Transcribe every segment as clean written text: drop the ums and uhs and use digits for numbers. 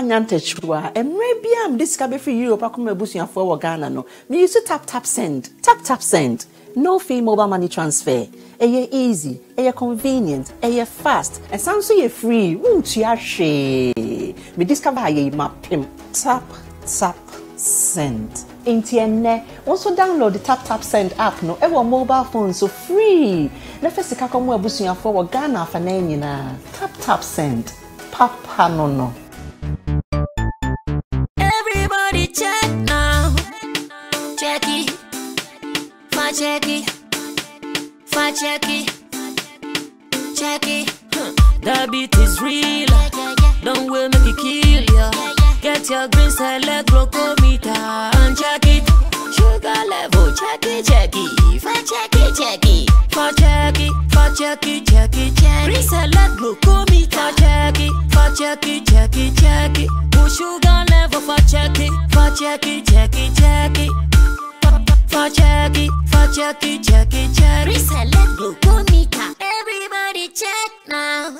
nyantechwa maybe am this ka be free Europe akoma ebusuafo wo Ghana no me use tap send no fee mobile money transfer eye easy eye convenient eye fast and sounds so free won't you hwe me discover aye mapim tap send Intienne also download the tap send app no ever mobile phone so free na fesika komo ebusuafo wo Ghana afa na nyina tap send papa no everybody check now check it the beat is real don't will make it kill ya get your green select glucometer and check it sugar level check it green select glucometer check it sugar level for check it reselect glucometer. Everybody check now.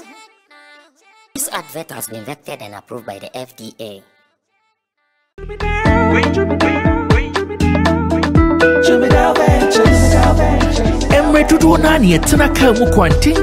This advert has been vetted and approved by the FDA. Emre tudo nani etina ka mu kwanten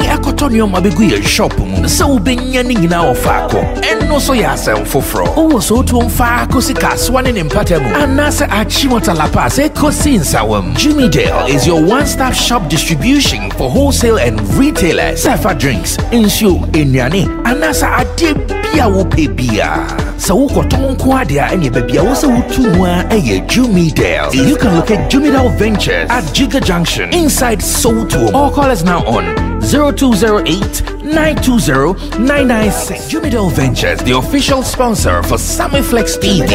akotonyo mabegu ye shop mu se ubenya ni nyina ofako enno so ya asem foforo owo so to mfa akosika swane ne mpatamu anase achimota lapa se kosinsawam. Jimmy Dale is your one-stop shop distribution for wholesale and retailers. Safa drinks, insure, enyane, anasa ade bia wo pebia. So ukoton kwadia enye bebia wo se utumwa eye Jimmy Dale. You can locate Jimmy Dale Ventures at Giga Junction inside Soto or call us now on 0208-920-996. Jimmy Dale Ventures, the official sponsor for Sammy Flex TV.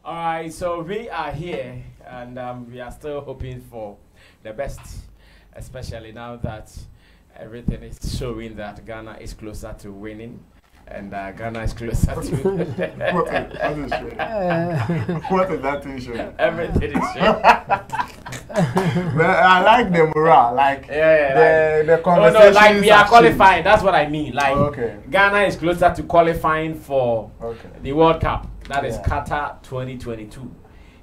Alright, so we are here and we are still hoping for the best, especially now that everything is showing that Ghana is closer to winning and Ghana is closer to what is that thing showing? Everything is showing. Well, I like the morale, like the conversation. Oh no, like we are qualifying, that's what I mean. Like okay. Ghana is closer to qualifying for the World Cup. That is Qatar 2022.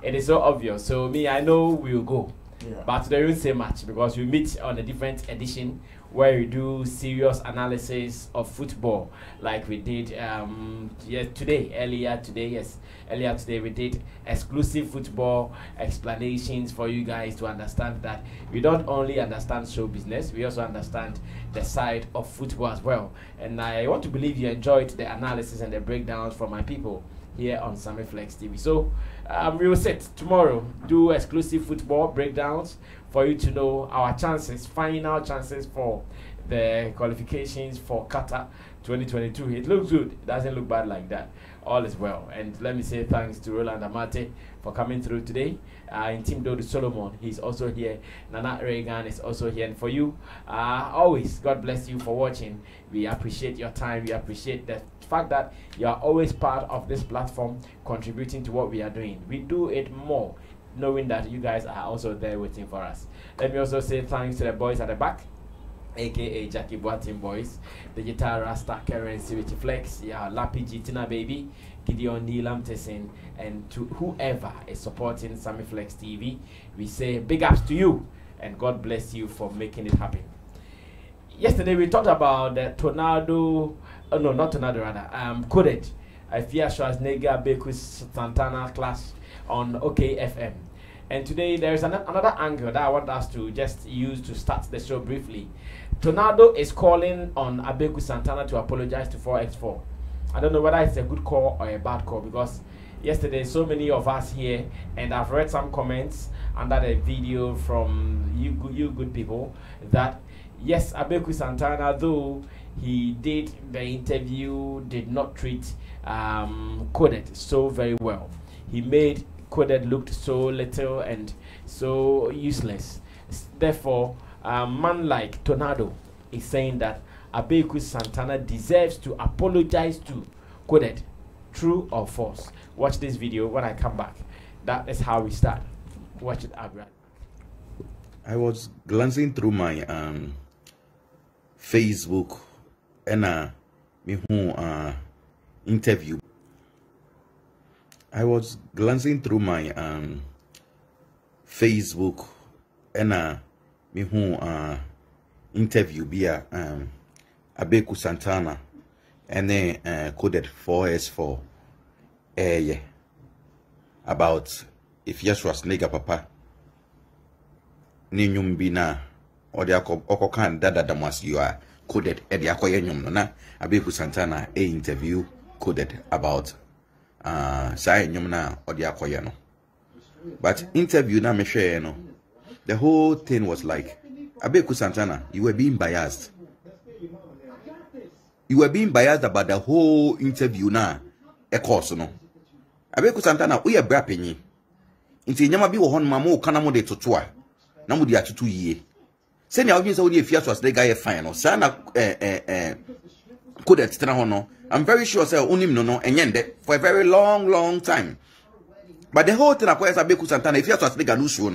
It is so obvious. So me, I know we'll go. Yeah. But they won't say much because we meet on a different edition where we do serious analysis of football, like we did earlier today we did exclusive football explanations for you guys to understand that we don't only understand show business, we also understand the side of football as well. And I want to believe you enjoyed the analysis and the breakdowns from my people here on Sammy Flex TV. So we will sit tomorrow, do exclusive football breakdowns for you to know our chances, final chances for the qualifications for Qatar 2022. It looks good. It doesn't look bad like that. All is well. And let me say thanks to Roland Amate for coming through today. In Team Dode Solomon, he's also here. Nana Reagan is also here. And for you, always, God bless you for watching. We appreciate your time. We appreciate the fact that you are always part of this platform, contributing to what we are doing. We do it more, knowing that you guys are also there waiting for us. Let me also say thanks to the boys at the back, aka Jackie Boatin Boys, Digital Rasta Currency with Flex, Lapi Gitina Baby, Gideon Neelam Tessin, and to whoever is supporting Sammy Flex TV, we say big ups to you and God bless you for making it happen. Yesterday we talked about the Tornado, no, not Tornado rather, Coded, Afia Schwarzenegger, Bekus Santana clash on OKFM. And today there is another angle that I want us to just use to start the show briefly. Tornado is calling on Abeku Santana to apologize to 4x4. I don't know whether it's a good call or a bad call, because yesterday so many of us here, and I've read some comments under the video from you good people, that yes, Abeku Santana, though he did the interview, did not treat Coded so very well. He made Coded looked so little and so useless. Therefore, a man like Tornado is saying that Abeku Santana deserves to apologize to Coded. True or false? Watch this video when I come back. That is how we start. Watch it, Abra. I was glancing through my Facebook and me who interview. I was glancing through my Facebook and me who interview via Abeku Santana and then coded 4S4 about if yes was nigga papa ni nyumbina or the okokan dada damas you are coded at the akoyenyum na Abeku Santana interview coded about say nyumna or the akoyeno. But interview na me share no. The whole thing was like Abeku Santana, you were being biased. You were being biased about the whole interview na a course no. Abeku Santana, we are brapping. Inti nyama bi wo hon mama kana mo de totoa na mo de atutu yie se ne awin se wo de afia so as the guy fine no sa na could it tena ho no. I'm very sure say onim no enyende for a very long time, but the whole thing akwes Abeku Santana afia so as the guy no usuo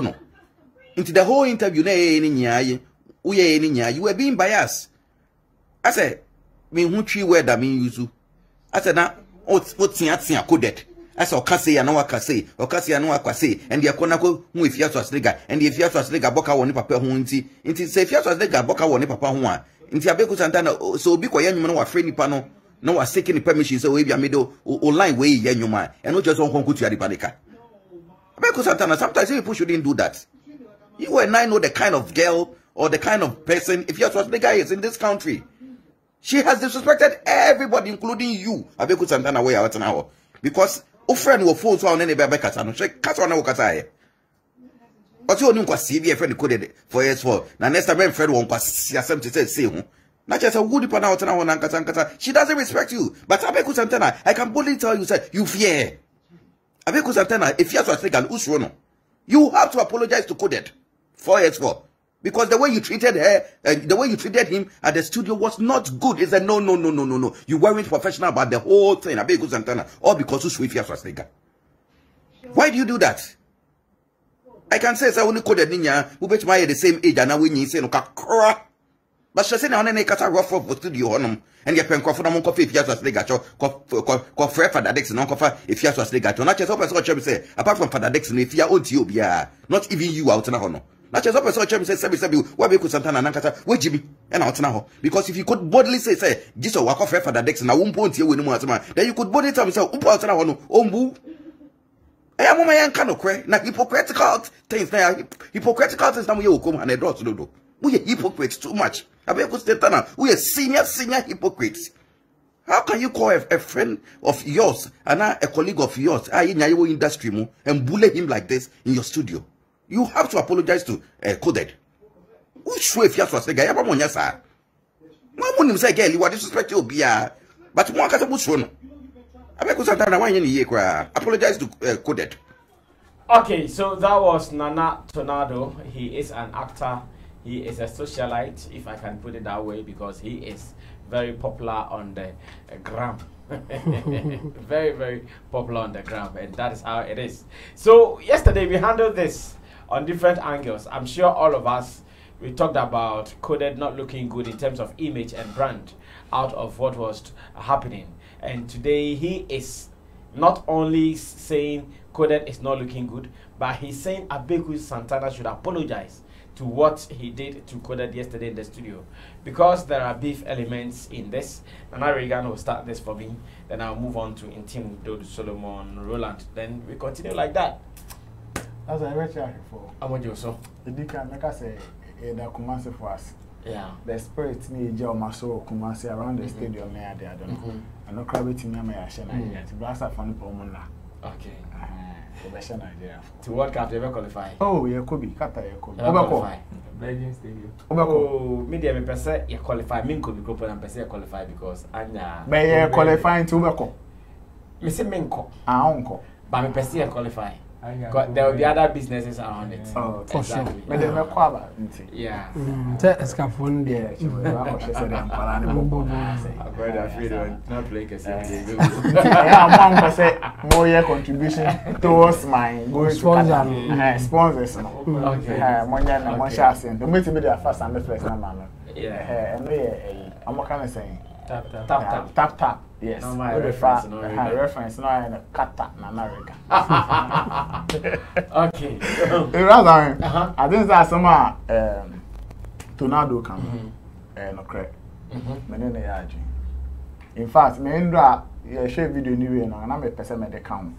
no into the whole interview na ni nyaaye uye ni nyaaye you were being biased. I say me hu twi word that me use I say na otia coded as okase ya na wakase okase ya na wakwase and ya kona ko hu efia so aslega and efia so aslega boka woni papa hu nti se efia so aslega boka woni papa hu a nti Abeku Santana so obi ko ya nyum no wa free nipa no na wa seeking permission so we bia medo online way ya nyuma and no just on konkutu ya dipadeka. Abeku Santana, sometimes people shouldn't do that. You and I know the kind of girl or the kind of person if your aslega is in this country. She has disrespected everybody, including you, Abeku Santana, where out now. Because o friend will fall on any baby catano. She cat on our catay. But you know, see, friend coded for S4. Now, next time, friend won't pass something to say, not just a woody pan out now on Ankata. She doesn't respect you. But Abeku Santana, I can boldly tell you, sir, you fear. Abeku Santana, if you have to take an Usrono, you have to apologize to Coded for S4. Because the way you treated her, the way you treated him at the studio was not good. It's a no. You weren't professional about the whole thing. Abeku Santana, all because you sweep your swastika. Why do you do that? I can say, I only coded Ninya, who bet my the same age, and now when you say no cra. But she said, I only cut a rough for studio honum, and your pen coffee no coffee if you have swastika, coffee Father Dixon, no coffee if you have swastika. Not just open so say, apart from Father Dixon, if you are old to you, not even you out in a honor. Not just open so say, Sabi, why Abeku Santana, Nankata, wait, Jimmy, and out now. Because if you could boldly say, just a walk of Father Dixon, I won't point you with no man, then you could boldly tell me, so, out now, boo. I am my young kind of cray, not hypocritical things. Hypocritical things, now you come and I draw to do. We are hypocrites too much. Abeku Santana, we are senior hypocrites. How can you call a friend of yours and a colleague of yours in your industry and bully him like this in your studio? You have to apologize to Coded. Which way if you have to say, Gaya Monya, sir? No one say, girl, you are disrespect you, but one cat of Bushon. Abeku Santana, why in the apologize to Coded. Okay, so that was Nana Tornado. He is an actor. He is a socialite, if I can put it that way, because he is very popular on the gram. very popular on the gram, and that is how it is. So yesterday we handled this on different angles. I'm sure all of us, we talked about Coded not looking good in terms of image and brand out of what was happening. And today he is not only saying Coded is not looking good, but he's saying Abeku Santana should apologize to what he did to Coded yesterday in the studio, because there are beef elements in this. And Regan will start this for me, then I'll move on to Intim, Dodo, Solomon, Roland, then we continue like that. As I read here before, I want you so. The deacon, like I say, the Kumasi for us. Yeah. The spirit need Joe Maso Kumasi around the stadium there. I don't know. I know Krabby in Yama Yashana yet. Blast a funny pomona. Okay. To what cap ever qualify? Oh, you could be Kata, you could qualify. Belgian Stadium. Oh, media me percent you qualify. Min could be group and percent qualify because Anya. But you qualifying to Bako. Me say Minko. Uncle. But me percent qualify. there will be other businesses around it. Oh, for sure. But they make quaba. Yeah. Escafon there. Not play more contribution towards my going sponsors. Okay. The meeting be the first and the first number. Yeah. And I'm kind of saying Tap. Yes. No, my reference. Reference. No, I cut that in America. Okay. I think that some tornado come. No correct. In fact, me Indra share video anyway now, and I'm a person me dey come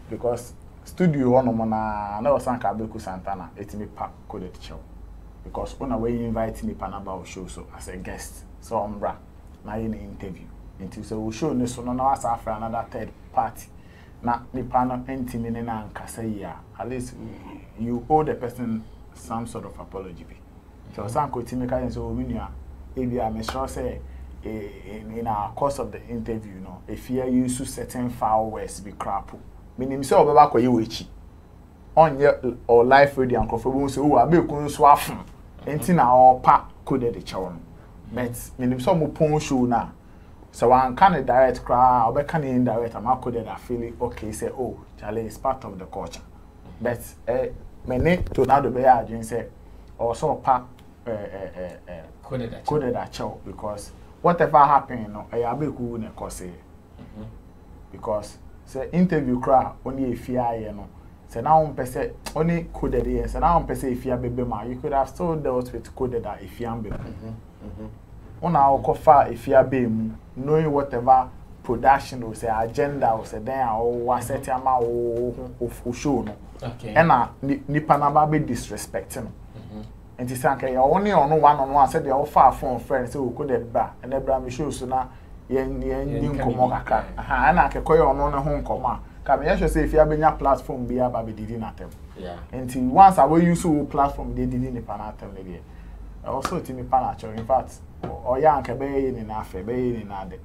because studio one mo na was Sanka Beku Santana. It's me pack coded show because when we invite me Panaba show so as a guest, so umbra na in interview. Until so we show this so no as after another third party. Na me panel intimate na nkasa ya. At least you owe the person some sort of apology. So Sanko Timika so we know if you are sure say in our course of the interview, you know, if you use certain foul words be crap. Meaning so obeba ko yewechi. On your or life radio and comfortable so we be kun so afun. Enti na o pa coded the chow. But meaning so mo pon show na. So one kind of direct crowd, or kind of indirect, I'm coded I feel okay, say, oh, Charlie is part of the culture. But many to now the bear doing say also part coded a chow because whatever happened, you know, I be cool in a course. Because say interview crowd only if you know. So now on person only coded here. So now on person if you baby ma, you could have still dealt with coded that if you am baby. On our cover if you are being knowing whatever production or say agenda or say then or one set amount of show no. Okay. And nipa na ba be disrespecting. And it's okay. Only on one said they all far from friends so we could bra and bra me show so na yen komo kakra. Aha na akekoye ono ne ho nkoma. Ka me show say if you have a platform be aba be didi na tem. Yeah. Until once I will use platform they didi nipa na tem le dey. Also timi pa na in fact or yanka be ni na afe be ni na de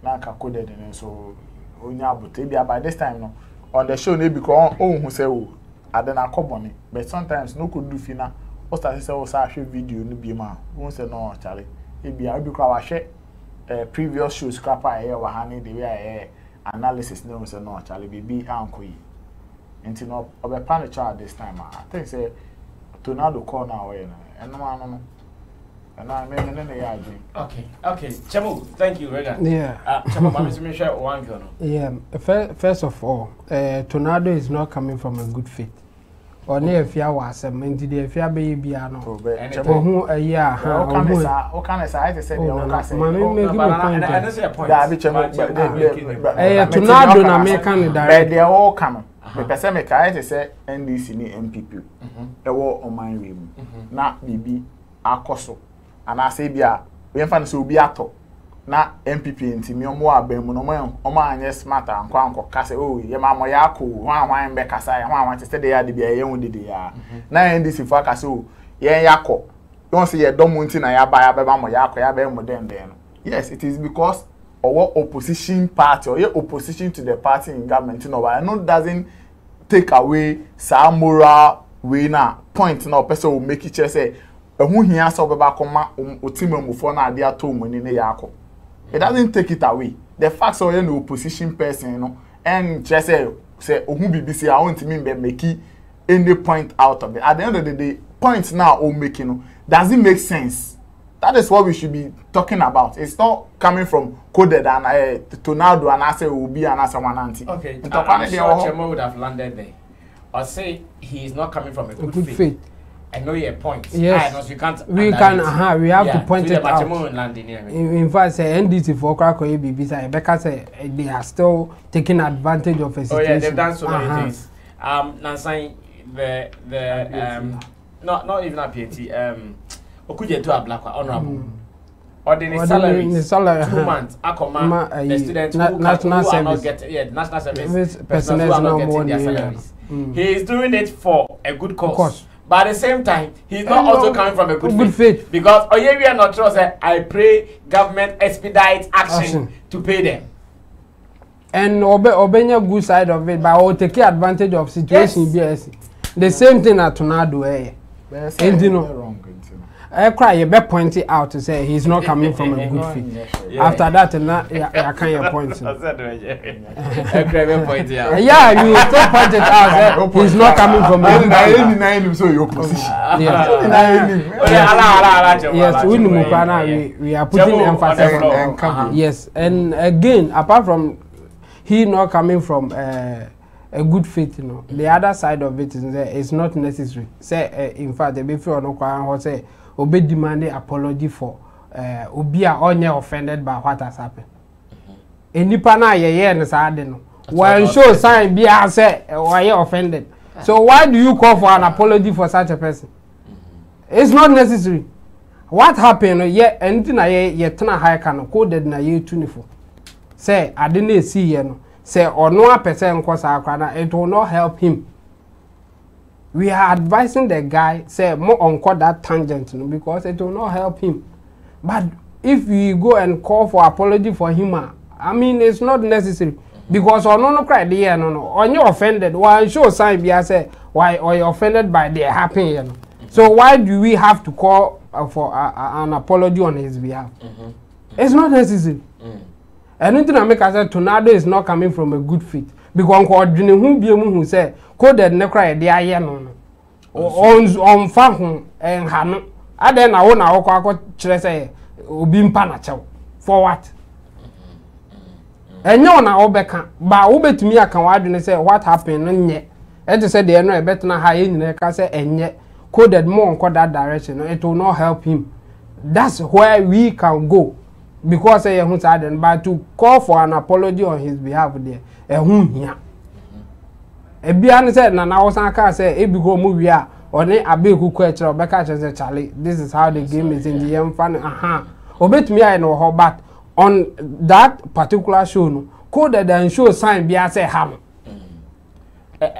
na ka coded and so onya abute bia by this time no on the show na because ohun say o adena akoboni but sometimes no could do fina o start say o sa hwe video no bi ma won say no chale e bia obi kwa wa hwe previous shows scrapper e wa ha ni the way analysis no say no chale bi anko yi enti no obe pan the child this time I think say tornado call now we no Okay. Chamo, thank you, Regan. Yeah. Chamo, let me share one girl. Yeah. First of all, tornado is not coming from a good faith. Or near if you are some into the if you are baby, I know. Who a year, what can I say? I say, tornado na American direct. They are all coming. The person make I say NDC ni MPP. They were on my way. Na BB akoso. And I say bia we fan so obi ato na MPP nti mi omo abem no omo anye smart anko ka say oh ye ma mo ya ko hwan be kasa ya hwan te say dey ya de bia ye hu de ya na NDC for ka say oh ye yakọ don say ye dom nti na ya ba be ba mo yakọ ya be mo dem no. Yes, it is because our opposition party or your opposition to the party in government no but no doesn't take away some moral way na point na person will make it say who here so baba koma otimamufo na ade ato moni ne yakọ. It doesn't take it away. The fact so you opposition person no and just say ohun BBC I want me make any point out of it. At the end of the day point now o making no does it make sense? That is what we should be talking about. It's not coming from coded and tornado and I say obi and I say wananti. Okay. I'm sure Chemo would have landed there. Or say he is not coming from a good faith. I know your point. Yes, know, so you can't. We can. We have to point it out. In fact, say NDC for Krakow ABB say because they are still taking advantage of a situation. Oh yeah, they've done so many things. Nansai not even a PhD. Okuje to a black honorable. Or the salary 2 months. Akoma the students who are not getting national service personnel who are not getting their salaries. He is doing it for a good cause. But at the same time, he's not also coming from a good faith. Because we are not sure. I pray government expedite action to pay them. and obenya good side of it, but take advantage of situation BS. The same thing at Tornado and you know I cry you be point it out to say he's not coming from a good fit. After that I can't point I cry point it out. Yeah, you still point it out he's not coming from a good fit. So your position. Yes, we are putting emphasis on yes, and again apart from he not coming from a good fit, you know. The other side of it is it's not necessary. Say in fact the before no kwa say obe demand apology for obi a onye offended by what has happened. Enipa na ye no sa de no. When show sign be say why offended. So why do you call for an apology for such a person? It's not necessary. What happened ye anything na ye tena high can coded na ye 24. Say I didn't see you no. Say or no person cause it will not help him. We are advising the guy say more on that tangent because it will not help him. But if we go and call for apology for him, I mean it's not necessary because or no cry there no on you offended why show sign be say why or you offended by the happening you know. So why do we have to call for an apology on his behalf? It's not necessary. Anything I make as a Tornado is not coming from a good fit. Because who say coded ne cry the aye no on fa and hano aden na wona akọ kire say obi mpa na chew for what enyo na obeka ba obetumi aka wadwene say what happened no nye e just say the no e betna ha nyina ka say enye coded more on that direction no, it will not help him. That's where we can go because but to call for an apology on his behalf there here. Ebian said na na wosan ka say e bi go mu wi a one abeku ko e kire obeka kire Charlie, this is how the game is in the fan obetumi I know how, but on that particular show no coded and show sign be say ham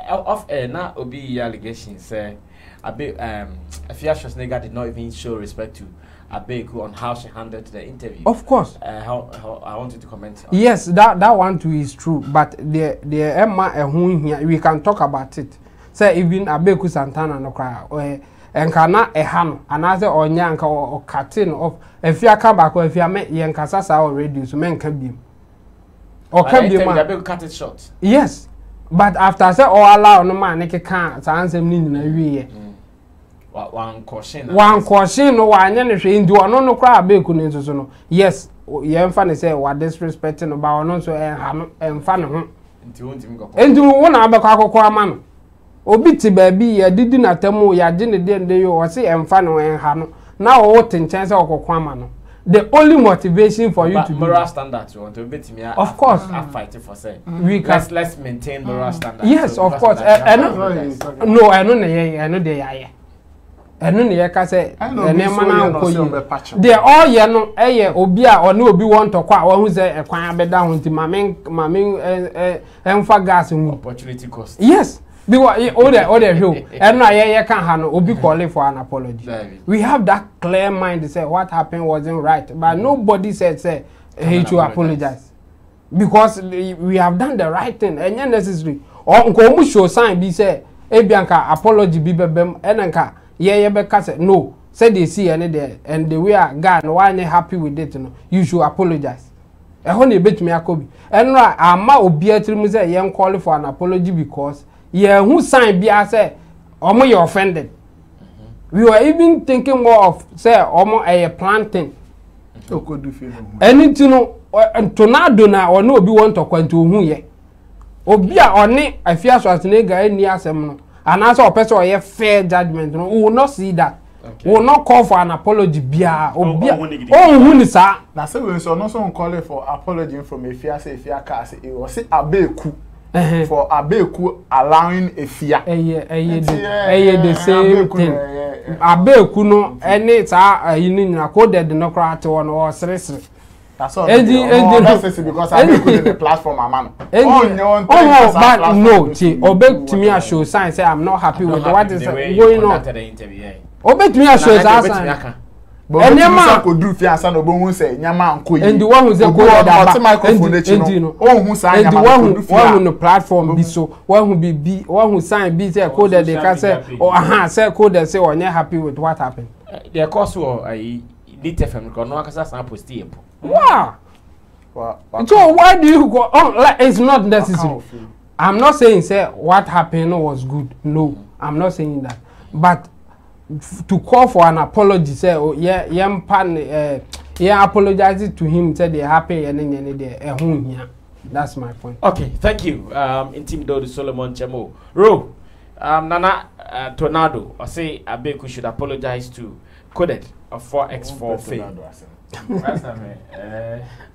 of na obi allegation say Afia Schwarzenegger did not even show respect to Ayew on how she handled the interview. Of course. How I want you to comment on yes, that one too is true, but the Emma here we can talk about it. Say even Ayew Santana no cry enkana ehano anaze onyanka or cutting off if you come back or if you make yankasa sa already so men can be or can be man Ayew cut it short. Yes, but after say all allow no man make can answer me na wie one caution no one anything do no cry Ayew no so no yes ye fan say what disrespecting no ba no so en fan ho enti won na abekọ akọkọ ama no obi ti baabi ya didi na tamu ya gine de yo o se en fan no en ha no na o tinchen say okọkọ ama no the only motivation for you to moral standards you want to bet me of course I fight for say we can let's maintain moral standards. Yes, so of course no I know dey ya enu ne yeka say enema na nkoyi de all ye no eye obi a one obi won to kwa wa hu say ekwan abeda ho nti mame emfa gas hu opportunity cost. Yes, because all the show enu aye can ha no obi call for an apology. We have that clear mind to say what happened wasn't right, but nobody said say he should apologize because we have done the right thing and necessary or nko mu show sign be say ebianka apology bi bebem enanka yeah, because no, said they see any there, and the way I got no one happy with it, no, you should apologize. I only bet me a copy. And no, I'm not obedient to say, young call for an apology because, yeah, who signed be I say, or you offended. We were even thinking more of, say, almost a planting. So could do feel anything, and Tornado now, or no, be want to go to who ye. Obia on it, I fear Schwarzenegger near some. And as a person a fair judgment, we will not see that. We will not call for an apology. Bia, who is that? Now, so we saw no one calling for apology from a fear, say, fear cast. It was Ayew for Ayew allowing a fear. The same thing. Ayew no, and it's a coded democrat or seriously. That's all. Because I put the platform, man. But no, obey to me a show sign say I'm not happy with what is going on. Obey to me a show sign. But nyama ko do fiansa no bo hu say nyama anko yi. And the one who say coded that microphone echi no. Oh hu say nyama ko do fiansa. One who no platform be so, one who sign be say coded they can say or say coded say or not happy with what happened. The course or Dede FM ko no akasa san post here. Wow. So why do you go on like it's not necessary? I'm not saying say what happened was good. No, I'm not saying that. But to call for an apology, say, oh yeah, apologizing to him, say they happy and then they home here. That's my point. Okay, thank you. Intimido Solomon Chemo. Ro, Nana Tornado, I say Abeku should apologize to Coded of 4x4 fame. Last time,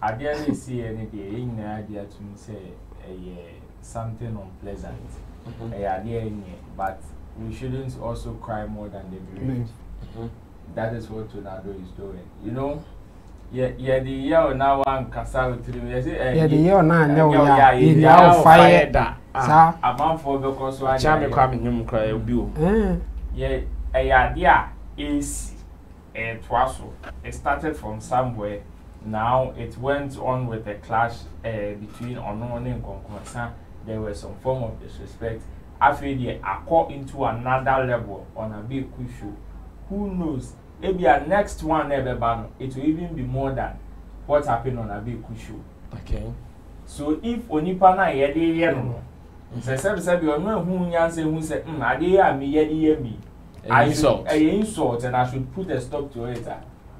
I didn't see any idea to say something unpleasant. But we shouldn't also cry more than the bereaved. That is what Tornado is doing. You know, the year now one Kasau to me. Yeah, the year now, yeah, fire that. A month for because one charming coming him cry a bill. Yeah, a idea is a twasso. It started from somewhere. Now it went on with a clash between unknown and Concoursa. There was some form of disrespect. After I caught into another level on a big issue. Who knows? Maybe our next one ever ban, it will even be more than what happened on a big issue. Okay. So if Onipana yedi yeno, say you know who say who said, I did me. I insult and I should put a stop to it.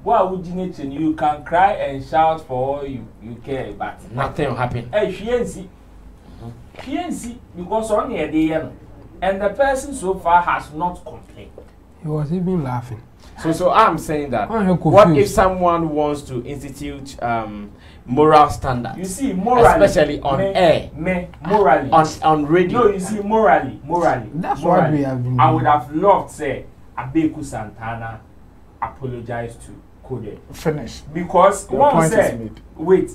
Why would you can cry and shout for all you care, but nothing will happen. Hey, PNC because only a day and the person so far has not complained. He was even laughing. So I'm saying that what if someone wants to institute moral standards? You see, morally, especially on air, morally, on radio. No, you see, morally. That's what we have been doing. I would have loved say Abeku Santana apologize to Coded. Finish. Because one said, wait.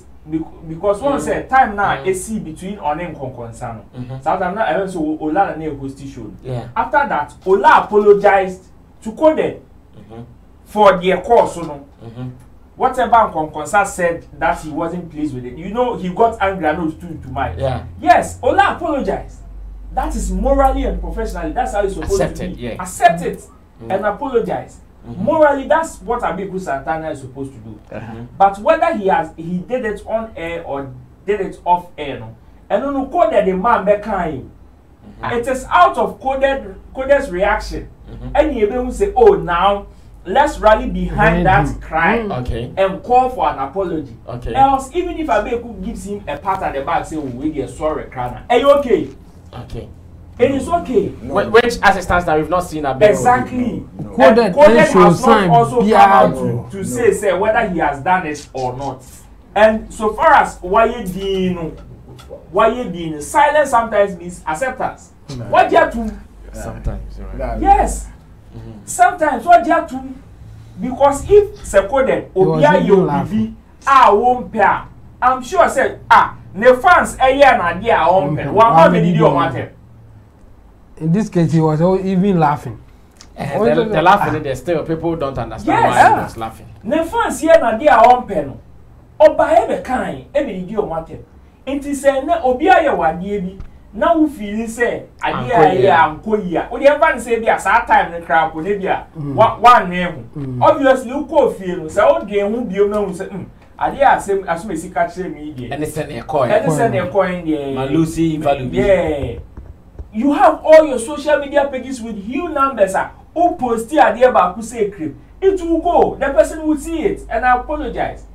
Because one said time now AC between Onem Conconsano. Sometimes now I went to Ola and host show. Yeah. After that, Ola apologized to Coded for their course. Whatever Conconsa said that he wasn't pleased with it. You know, he got angry and to mind. Yeah. Yes, Ola apologized. That is morally and professionally. That's how it's supposed to be. Yeah. Accept it and apologize. Morally, that's what Abeku Santana is supposed to do. But whether he did it on air or did it off air, no, and no Coded the man behind it is out of Coded's reaction. And he will say, "Oh, now let's rally behind that cry and call for an apology." Else, even if Abeku gives him a pat at the back, say, "Oh, we are sorry, Krana. Are you okay?" It is okay. Which as it stands now, we've not seen Abeku. Exactly. Coded has not also come out to say whether he has done it or not. And so far as why silence sometimes means acceptance. What you have to sometimes, right? Yes. Sometimes what you have to, because if Coded Obia you be won't pair, I'm sure said the fans a year and idea on pen. One video matter. In this case, he was even laughing. They're laughing. There's still people don't understand why he was laughing. The fans here and idea on pen. Oba every kind, every video matter. It is a Obia ya wadi. Now we feel say idea anko ya. O dey fan say be as time the crowd go dey bia. One name. Obviously you go feel say o dey hu bio na hu say idea asem si catch me dey. And send a coin. And send a coin there. Malusi value. Yeah. You have all your social media pages with huge numbers. Who post idea about who say crib. It will go. The person will see it and I apologize.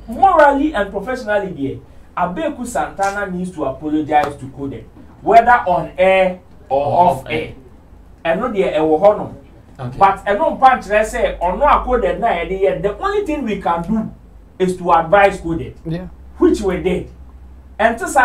Morally and professionally there. Abeku Santana needs to apologize to Coded, whether on air or off air. And not there honor. But I don't punch let's say or no Coded na the only thing we can do is to advise Coded. Yeah. Which we did. And to say,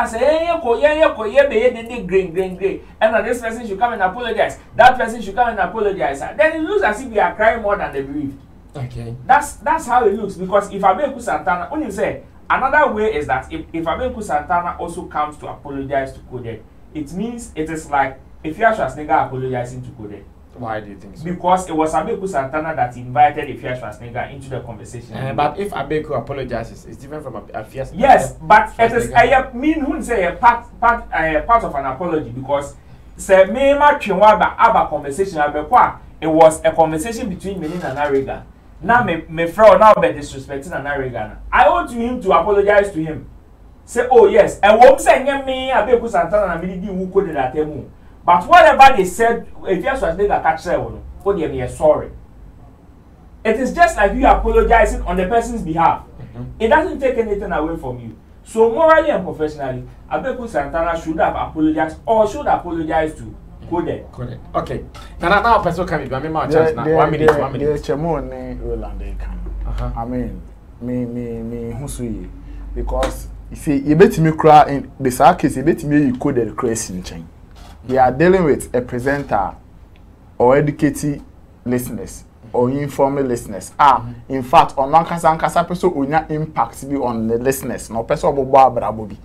green. And this person should come and apologize. That person should come and apologize. Then it looks as if we are crying more than the bereaved. Okay. That's how it looks. Because if Abeku Santana, when you say another way is that if Abeku Santana also comes to apologize to Coded, it means it is like if you are Schwarzenegger apologizing to Coded. Why do you think so? Because it was Abeku Santana that invited Afia Schwarzenegger into the conversation. But if Abeku apologizes, it's different from Afia. Yes, but it is I mean who say a part of an apology because say me ma twenwa aba conversation Abekwa it was a conversation between me and Narega. Now me friend now be disrespecting Narega. I want him to apologize to him. Say oh yes, and won't say me Abeku Santana na me di who coded that temu. But whatever they said, if you are to catch them, for them, you're sorry. It is just like you apologizing on the person's behalf. It doesn't take anything away from you. So morally and professionally, Abeku Santana should have apologized or should apologize to Coded. Okay. Now person can be. I mean, my chance now. 1 minute. 1 minute. I mean, me, who because you see, you bet me cry in the case. You bet me you coded crazy in chain. We are dealing with a presenter or educated listeners or informal listeners. In fact, on one kasa person unya impact be on the listeners. No person bobi.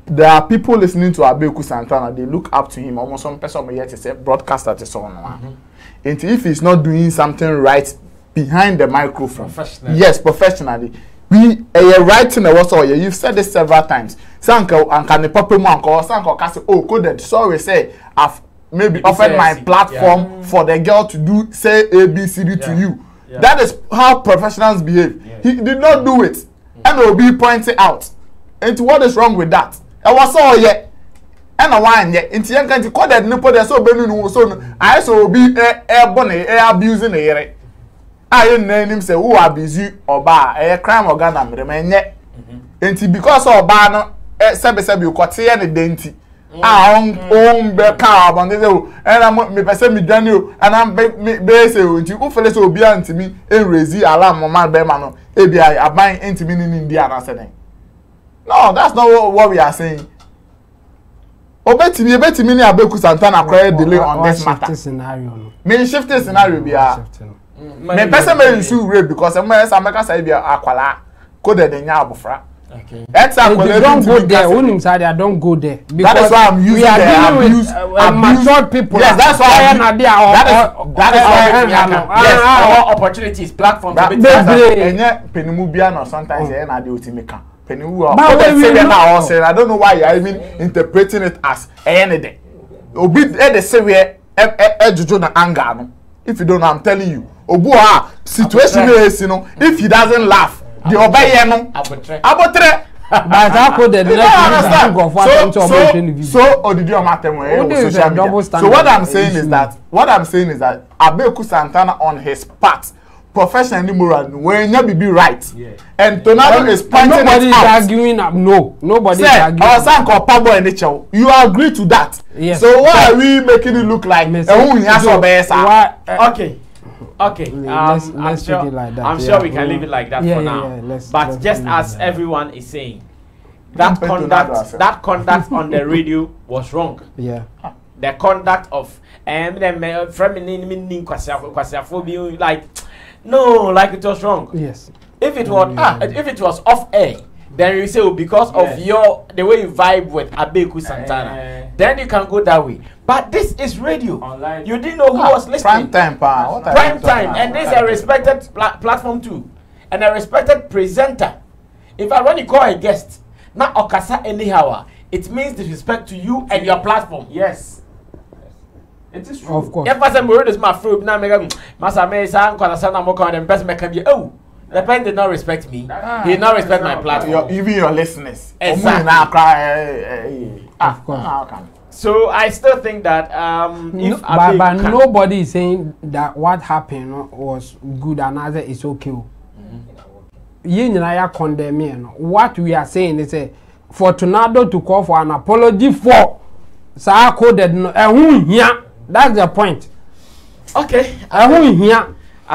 There are people listening to Abeku Santana. They look up to him. Almost some person may yet say broadcaster to someone. And if he's not doing something right behind the microphone, yes, professionally. We are writing a what's all you've said this several times. Sanko and can the papa man or Sanko can say, oh, coded, sorry, say I've maybe offered my platform for the girl to do say ABCD to you. That is how professionals behave. He did not do it. And will be pointed out. And what is wrong with that? I was all yet. And a wine yet. Into young country coded no put so benunu so I so be airborne abusing a year. I name him say who abuse you or bar a crime or gun remain yet. And because of bar no sebi you got see any dainty. On be car on the and I'm me person me Daniel and I'm be say until who fell so be anti me and raise alarm mama be man no e be I buying into me in India na say. No, that's not what we are saying. Obeti me ni Abeku Santana quite delay on this matter. Scenario. Me shift the scenario be a me person may issue rape because some America say be akwala coded in ya abofra. Okay. Exactly. Don't go there. When inside I don't go there. That is why I'm using the abuse mature people. Yes, that's why that is opportunities platforms. Penimubia or sometimes na dey otimeka. Penimu I don't know why you are even interpreting it as anything. Obi the say where juju na anger no. If you don't know, I'm telling you. Obu situation is, you know, if he doesn't laugh, the obey no. Abotre. But how could the so did you matter social media? So what I'm saying is that Abeku Santana on his part professionally moral when you be right. Yeah. And Tonado is pointing nobody it is out. Arguing up. No, nobody is arguing. Our son called Pabo and nature. You agree to that. Yes. So why are we making it look like Okay. Let's take it like that. I'm sure we can leave it like that for now. But just as everyone is saying, that conduct on the radio was wrong. Yeah. The conduct of like it was wrong. Yes. If it was off air, then you say because of the way you vibe with Abeku Santana, then you can go that way. But this is radio. Online. You didn't know who was listening. Prime time, and this is a respected platform too, and a respected presenter. In fact, when you call a guest, not Okasa anyhow, it means disrespect to you and your platform. Yes. It is true. Of course. If I say word is my fruit, now the pen did not respect me. He did not respect my platform. Even your listeners. Exactly. Of course. So I still think that but nobody is saying that what happened was good and other is okay. What we are saying is for Tornado to call for an apology for coded that's the point. Okay. I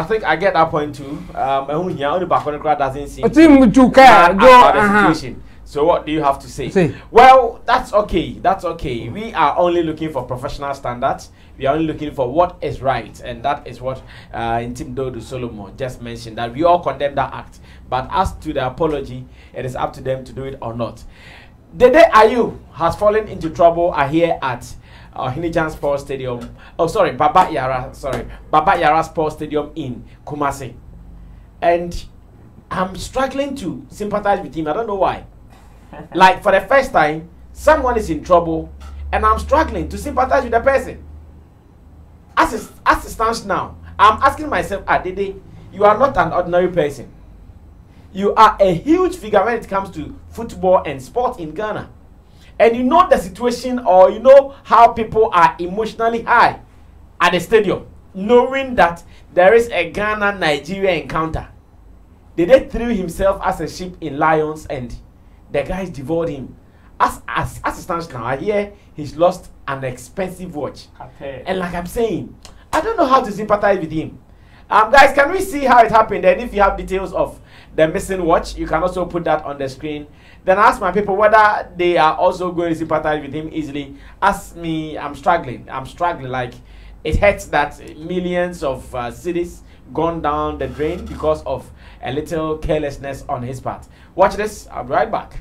think I get that point too. Only doesn't seem situation. So what do you have to say? Well, that's okay. That's okay. We are only looking for professional standards. We are only looking for what is right, and that is what Intim Dodo Solomon just mentioned. That we all condemn that act. But as to the apology, it is up to them to do it or not. Dede Ayew has fallen into trouble here at Hinijan Sports Stadium. Oh, sorry, Baba Yara Sports Stadium in Kumasi. And I'm struggling to sympathize with him. I don't know why. Like, for the first time, someone is in trouble, and I'm struggling to sympathize with the person. As it stands now, I'm asking myself, Dede, you are not an ordinary person. You are a huge figure when it comes to football and sport in Ghana. And you know the situation, or you know how people are emotionally high at the stadium, knowing that there is a Ghana-Nigeria encounter. Dede threw himself as a sheep in lions, and the guys devoured him. As it stands now, I hear he's lost an expensive watch. And like I'm saying, I don't know how to sympathize with him. Guys, can we see how it happened? And if you have details of the missing watch, you can also put that on the screen. Then ask my people whether they are also going to sympathize with him easily. Ask me, I'm struggling. Like, it hurts that millions of cities gone down the drain because of a little carelessness on his part. Watch this. I'll be right back.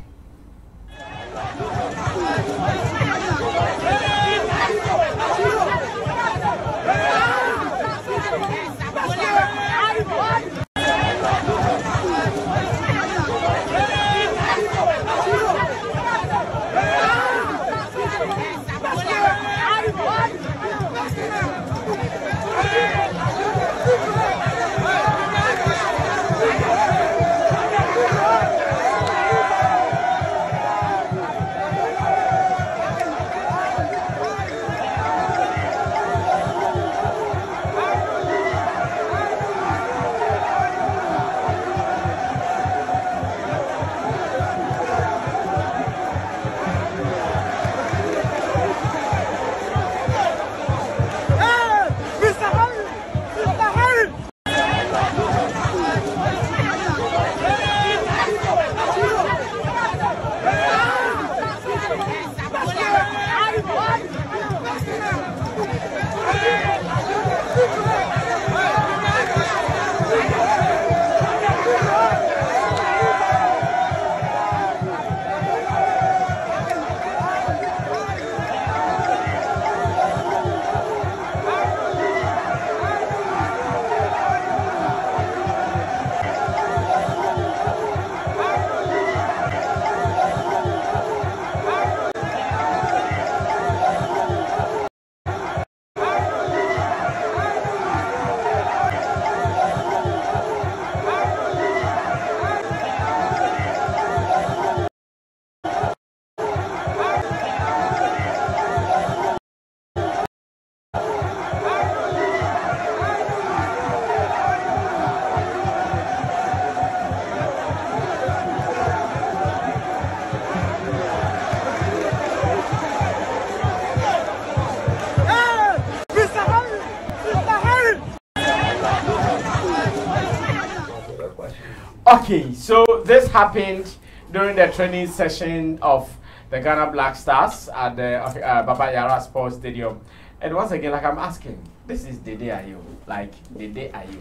Okay, so this happened during the training session of the Ghana Black Stars at the Baba Yara Sports Stadium. And once again, like I'm asking, this is Dede Ayew, like Dede Ayew.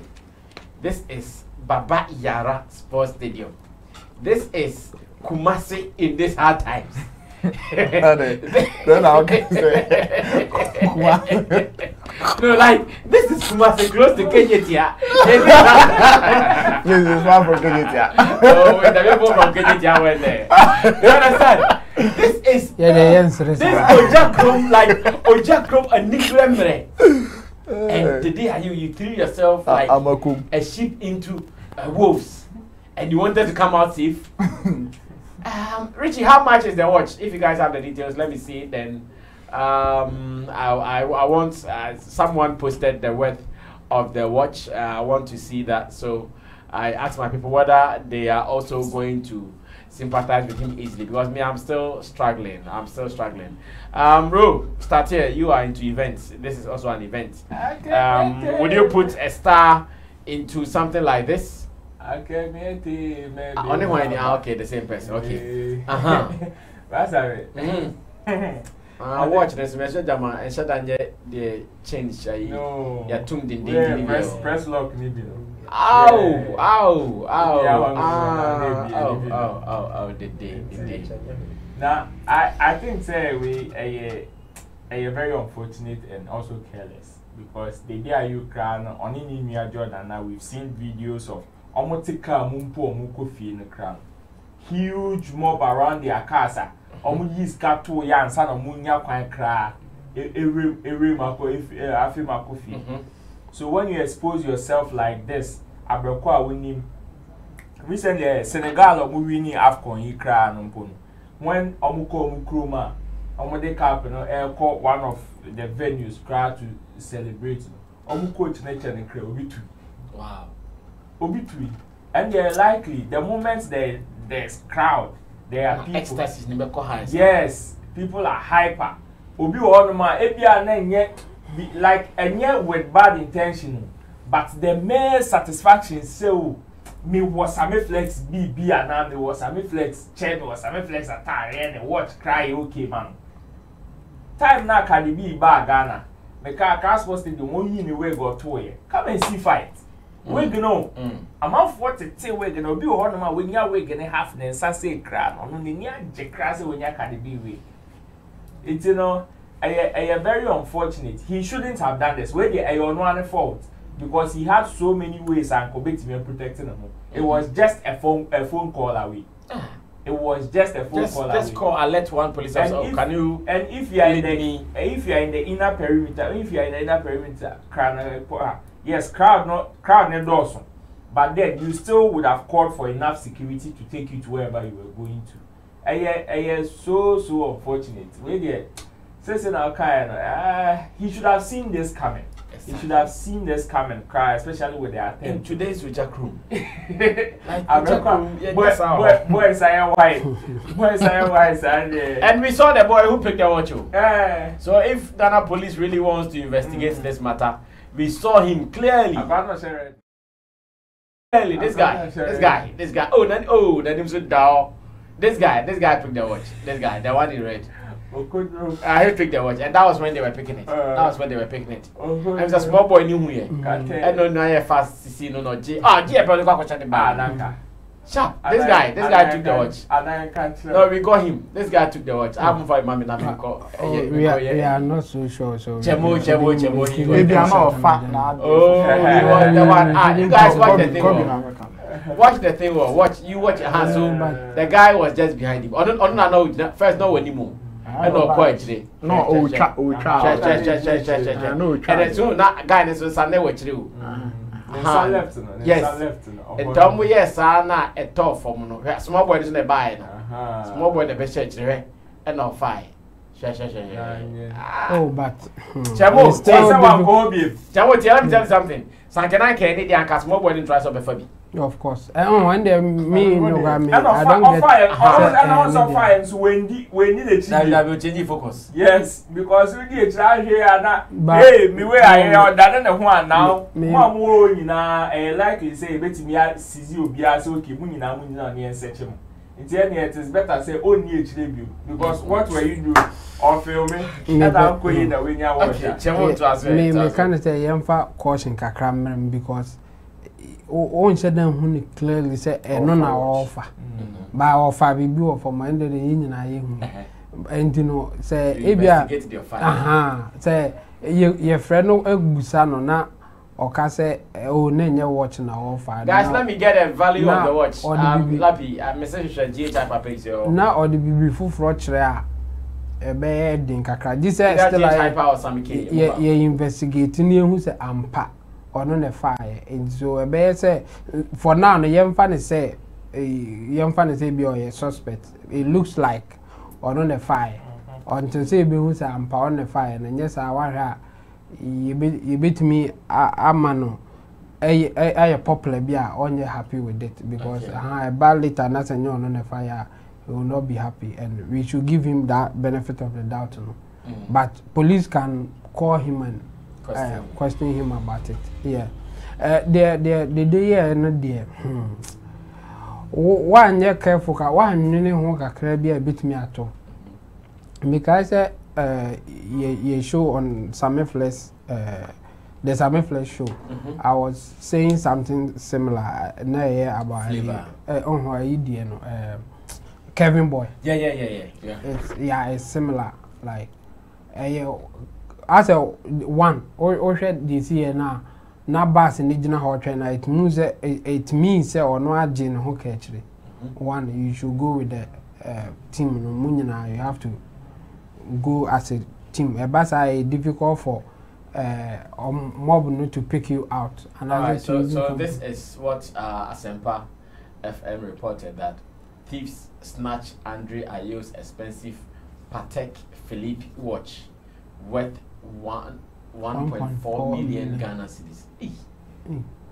This is Baba Yara Sports Stadium. This is Kumasi in these hard times. Then I'll say, no, like, this is Kumasi close to Kenyatia. This is one from Kenyatia. Oh, the people from Kenyatia went there. You understand? This is this Ojakrom, like Ojakrom and Nikremre. And today you threw yourself like a sheep into wolves, and you wanted to come out safe. Richie, how much is the watch? If you guys have the details, let me see it. Then I want someone posted the worth of the watch. I want to see that. So I asked my people whether they are also going to sympathize with him easily, because me, I'm still struggling. Ro, start here. You are into events. This is also an event. Okay, would you put a star into something like this? Okay, maybe. Only one. Okay, the same person. Okay. That's it. I watch this message, Jama, and Shatta the change. No. Yeah, tuned in. Press lock, maybe. Dede. Now, I think say we are very unfortunate and also careless because the day you cry on any new Jordan now we've seen videos of omotika mumpo mukofi in the crown. Huge mob around their casa. Use kato ya and son of munya kwan cry. So when you expose yourself like this, Abrekwa winning recently Senegal or winning AFCON you cry no. When Omuko Mukroma, Omode Cap, one of the venues prior to celebrate, Omuko to nature and create Obitu. Wow. Obitu. And they're likely, the moment there's crowd, there are people. Ecstasy, yes, people are hyper. Obi Onoma, Ebia, like, and yet with bad intention, but the mere satisfaction so. Me was Sammy Flex BB and now me was Sammy Flex Chen was Sammy Flex attire and watch cry okay man. Time now can be bad Ghana. Me car supposed to do one year way go to come and see fight. We know. I'm out for the say we gonna be on my when you we gonna have the say crowd on the near Jackrass when you can be way. It's I very unfortunate. He shouldn't have done this. Where the on one fault. Because he had so many ways and committing protecting him. It was just a phone call away. It was just a phone call away. Just call and let one police officer. Can you? And if you are in the inner perimeter, yes, crowd not awesome. But then you still would have called for enough security to take you to wherever you were going to. So unfortunate. He should have seen this coming. You should have seen this come and cry, especially with their attempt. In today's Richard Room. Boys are white. And we saw the boy who picked the watch. So if Ghana police really wants to investigate this matter, we saw him clearly. Clearly, this guy. Oh, that him so down. This guy picked the watch. This guy, the one in red. He picked the watch, and that was when they were picking it. And it's a small boy new here. And no, fast to see no G. Probably got the bar. Sharp. This guy took the watch. No, we got him. This guy took the watch. I haven't found mommy now. We are not so sure. So Chemo. Maybe I'm not fat now. Oh, you want the one? You guys watch the thing. Watch the thing. Watch your hands. The guy was just behind him. No, first no anymore. I know quite today. No, and then soon that guy is Sunday with you. Yes. And Tom, yes, Anna, a tall from small boys in the buy. Small boy in the best church, and no fine. Oh, but Chamo, tell me something. Sankana can't eat and small boy in try some before me. Of course. When they me no I don't get fire. So when the that will change focus. Yes, because we get try here and hey, me where I am that the one now. One more like you say bet me sisi obi as okay mu nyina near search him. It is better say only HDB because what were you doing on filming? That I'm going the way you watch. Me can say yemfa caution kakra because on said them clearly say no na offer. Ba offer be for my end of the union and you know say ebia say your friend no egusa no na oka say oh na nye watch na offer. Guys, let me get a value of the watch. Lappy, message GH papa is na or the bibi fufuro kire a ebe din kakra. This say still like ye investigate ni ehu say ampa or no the fire. And so a say for now the young fan say be a suspect. It looks like or no the fire. Until say be who's on the fire and yes I want her you beat me amano a popular beer on you happy with it because a bad later not a new on the fire he will not be happy and we should give him that benefit of the doubt. But police can call him and question him about it. Yeah. The day not there. One year careful, one really won't a bit me at all. Because you show on Sammy Flex the Sammy Flex show, I was saying something similar. About Kevin Boy. Yeah. It's similar. Like, as a one or shed this year now. Na bass in the general trainer, it means or no agent who actually. One, you should go with the team. No, you have to go as a team. A bass is difficult for mob to pick you out. And right, so this is what Asempa FM reported, that thieves snatch Andre Ayew's expensive Patek Philippe watch worth 1.4 million Ghana cedis.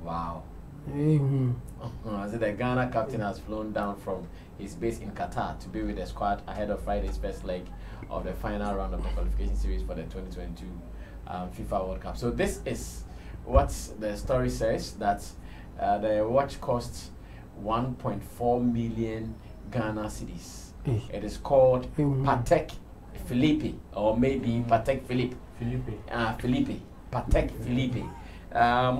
Wow. I said the Ghana captain has flown down from his base in Qatar to be with the squad ahead of Friday's first leg of the final round of the qualification series for the 2022 FIFA World Cup. So this is what the story says, that the watch costs 1.4 million Ghana cedis. It is called Patek Philippe, or maybe Patek Philippe. Philippe. Patek Philippe. Patek Philippe. There are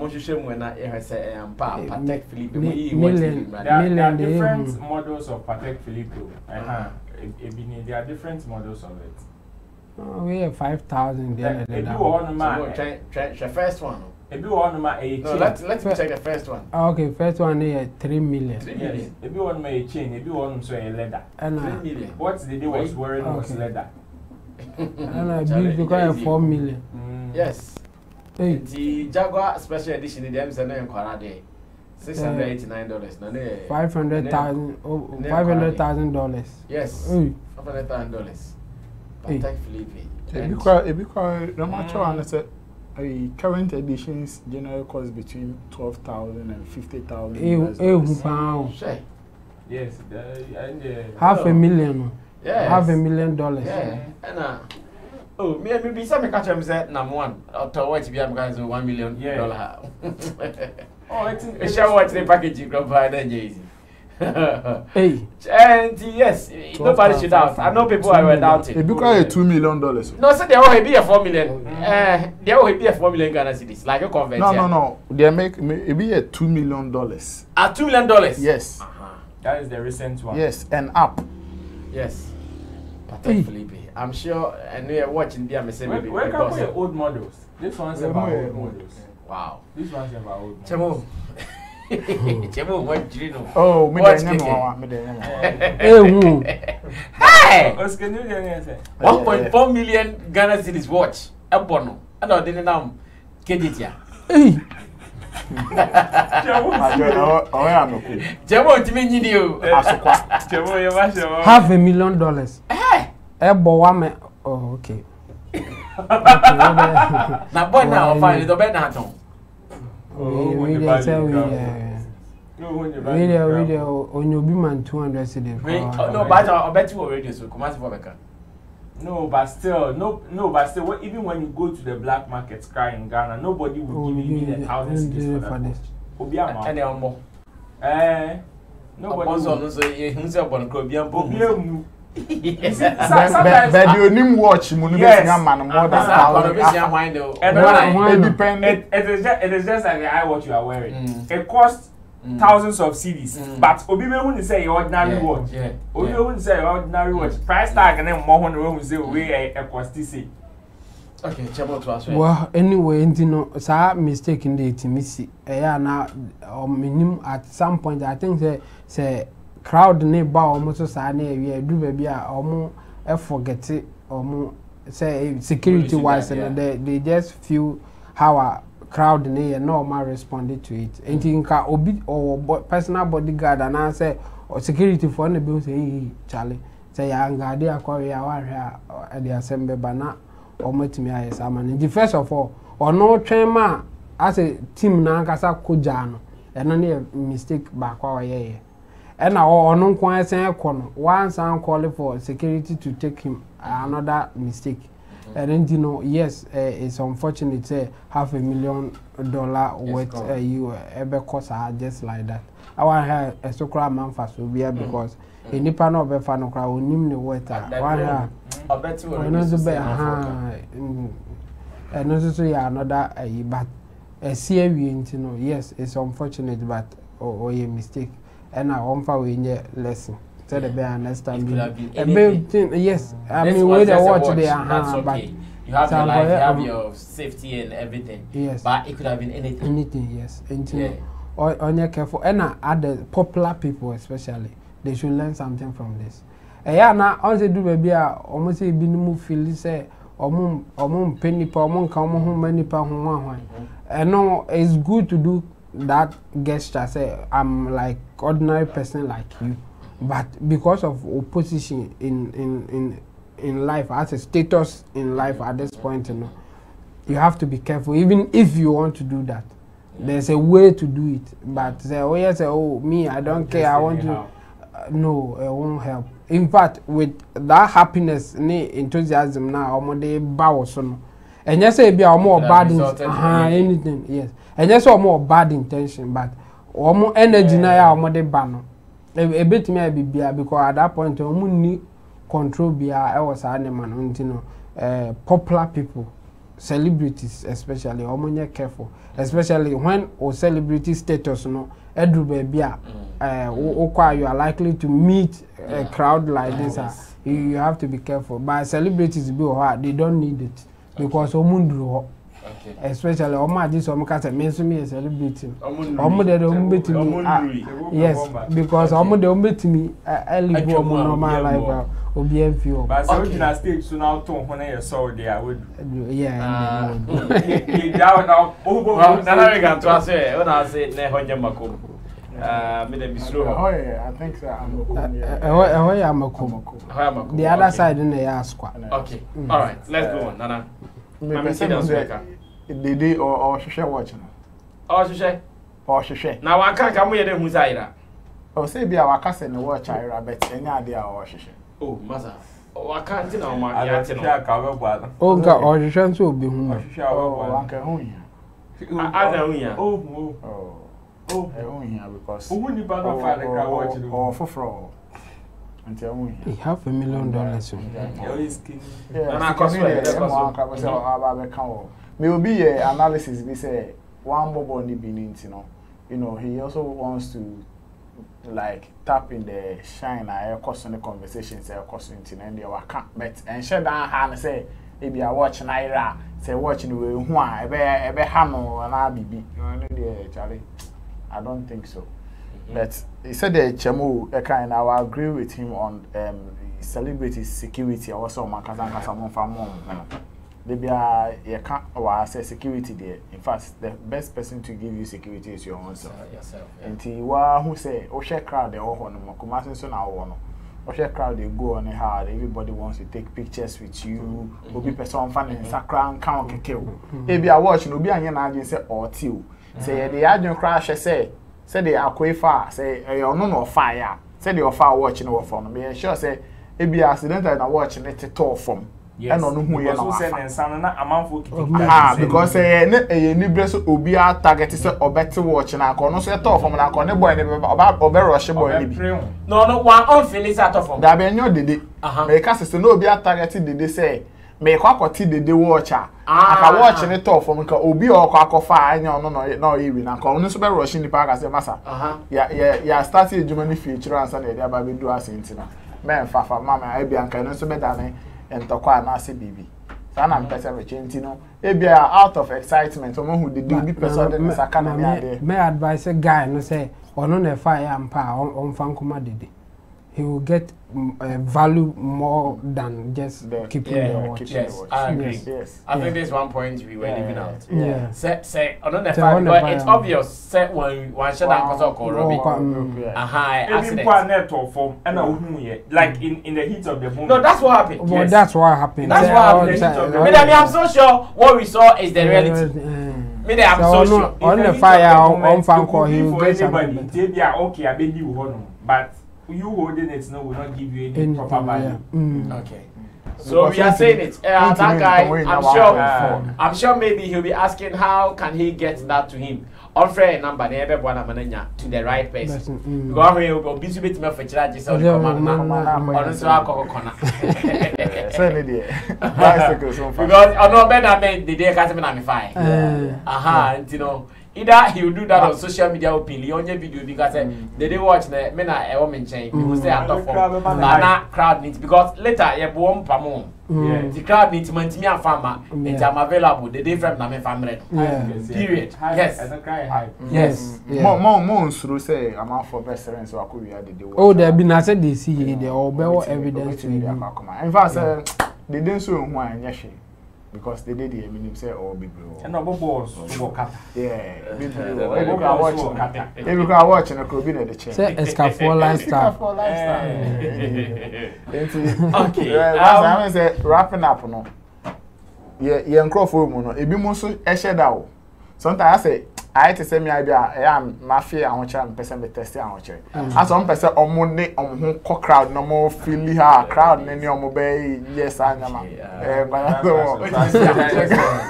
different models of Patek Philippe. There are different models of it. We have 5,000. The first one. No, let's check the first one. Okay, first one is 3 million. 3 million. If you want a chain, if you want to a leather. 3 million. What Dede was wearing was leather. And I because 4 million. Yes. The Jaguar Special Edition in the M7 Quarade. $689. $500,000. Yes. $500,000. Patek Philippe. No matter what, a current editions generally cost between 12,000 and 50,000 pounds. Yes, $500,000. Yeah. $500,000. Yeah. And maybe some catch him said number one. After what be I'm going to $1 million. It's what the packaging provided, Jay-Z. Hey. And yes, nobody should doubt. I know people are doubting. It became $2 million. No, so there will be a 4 million. There will be a 4 million Ghana cedis, like a convention. No. They make it be a $2 million. $2 million? Yes. That is the recent one. Yes, and up. Yes. Patek Philippe. I'm sure, and we are watching the MSM. Where can we old models? This one's about old models. Wow. This one's about old models. Chemo. Chemo, what do you know? Oh, me Hey! 1.4 million Ghana cedis watch. A bono. I don't know. Get it here. Chemo, to me, you $500,000. Hey! Oh, okay. Now, boy, now, find it. We on your man 200 cedis. No, but I bet you already so come for Becca. No, but still, even when you go to the black market sky in Ghana, nobody will give you 1,000 cedis for this. And they are more. Nobody. But you need watch more than 1,000. It is just like the eye watch you are wearing. It costs thousands of cedis, but Obi won't say ordinary watch. Obi won't say ordinary watch. Price tag and then more when we say we a cost see. Okay, Chemo to us. Well, anyway, you know, so mistake in the intimacy. Now, minimum at some point, I think say crowd neighbor almost so we do baby almost forget it almost say security wise and they just feel how a crowd near normal responded to it. And you can obi or personal bodyguard and I say or security for the bill say Charlie say young guard there at the assembly banner or met me as a man. The first of all or no train as a team nankasa kujano and only a mistake back our yeah. And now, no one saying, once I'm calling for security to take him another mistake. And then, you know, yes, it's unfortunate, $500,000 worth you ever cost just like that. I want to have a so crowd man for Subia because in the panel of a fan crowd will name the water. I bet you will not be and also another, but see yes, it's unfortunate, but or a mistake. And I want for lesson. Tell the bear next time. Yes, I mean, we don't watch there, but you have your life, you have your safety and everything. Yes, but it could have been anything. Anything, yes. Or on your careful. And other popular people, especially, they should learn something from this. Yeah, now on the do baby, almost a binimu feel say, or penny per month, come home many per one. And no, it's good to do that gesture. Say, I'm like ordinary person like you, but because of opposition in life, as a status in life at this point, you have to be careful. Even if you want to do that, there's a way to do it. But say, oh yes, oh me, I don't care. I want to. No, it won't help. In fact, with that happiness, enthusiasm now, omode bow so. And yes, it be a more bad anything. Yes, and yes, more bad intention, but more energy now, omode ban. A bit may be because at that point, need control be I was animal, popular people, celebrities especially, careful, especially when or celebrity status, Edu baby, you are likely to meet a crowd like this. You have to be careful. But celebrities be hard, they don't need it because omundu. Especially this mention me a celebrity. Yes, because me I live normal life. But so in a stage so now when I saw there I would now to say when I say ne hojamako. I think so. The other side in the ask. Okay. All right. Let's go on. Nana. Dede or Shusha watching. Oh, Shusha. Or Shusha. Now I can't come here to Musaira. Oh, say be our cousin and watch Ira, but any idea or Shusha. Oh, Mother. Oh, I can't know my oh, God, or Shusha will be home. I know here. Oh, because or for fraud. Until we have $1 million. May be a analysis. We say one mobile beneath, you know, he also wants to like tap in the shine. I cost on the conversations. I cost in and they were can't bet and shut down hand say maybe I watch Naira say watching the way ebe hano and I be Charlie. I don't think so. But he said that Chemu kind I will agree with him on celebrity security. Also, my cousin Casamon Famon. Maybe you can't or say security there. In fact, the best person to give you security is your own self. Yourself. And who say, oh, share crowd, they all want to come so now one. Or share crowd, they go on hard. Everybody wants to take pictures with you. Will be person fan in Sakran count kill. Maybe I watch, no be an agent say or two. Say the agent crash, say they are quite far. Say you're no fire. Say they are far watching over phone. Be sure say it be accidental and watching it to talk from. Yes, who you know. Because a new breast will be our target or better watching. I can also talk from an corner boy about over Russian boy. No, one unfinished out of them. There be no Dede. Make us no be a targeted, did they say. Make what did the watcher. I can watch it off from Obi or Quacofa. No, even. I can also be rushing the park as a massa. Yeah, started Germany future and Sunday, thereby be do us in Man, Fafa, Mamma, I be and can also be done. And Tokwa Nasi Bibi. Sana mpesa mechentino. Ebi out of excitement. Omo who did be person in sakana me. May advise a guy no say ono na fire ampa on fankuma Dede. He will get value more than just keeping the watch. Yes, I agree. Yes. I think there's one point we were leaving out. Yeah. Say ono na fire, but it's obvious. Say one Shatta cause or Robbie. Like in the heat of the moment. No, that's what happened. Well, that's what happened. That's what happened. I'm so sure what we saw is the reality. I'm so sure. On the fire, on fan call, he will get somebody. Okay, I beg you, but you holding it now will not give you any proper value. Okay. So we are saying it. That guy, I'm sure maybe he'll be asking how can he get that to him. Unfair number, never one to the right person. Because we will be busy with me for charges on the command. Because I know better than the day I'm fine. And you know. Either he will do that on social media openly on your video because they didn't watch the men are a woman chain. People say I talk for crowd needs because later you bomb pamon. The crowd needs to me a farmer and I'm available the day from my family. Period. Yes. Yes. More through say I'm out for best friends so I could read the oh there been I said they see the all evidence. In fact they didn't show one yes. Because they did the meaning say all big bro. And no balls yeah, big bro. If you can watch and could be the chain. Say escapole lifestyle. Okay. I say wrapping up no. Yeah, Crawford no. E bi mo so e sheda. Sometimes I say I to say me idea I am mafia and watch person be test and watch. As some person omo ho crowd no more feel her crowd na ni omo be yes anyama.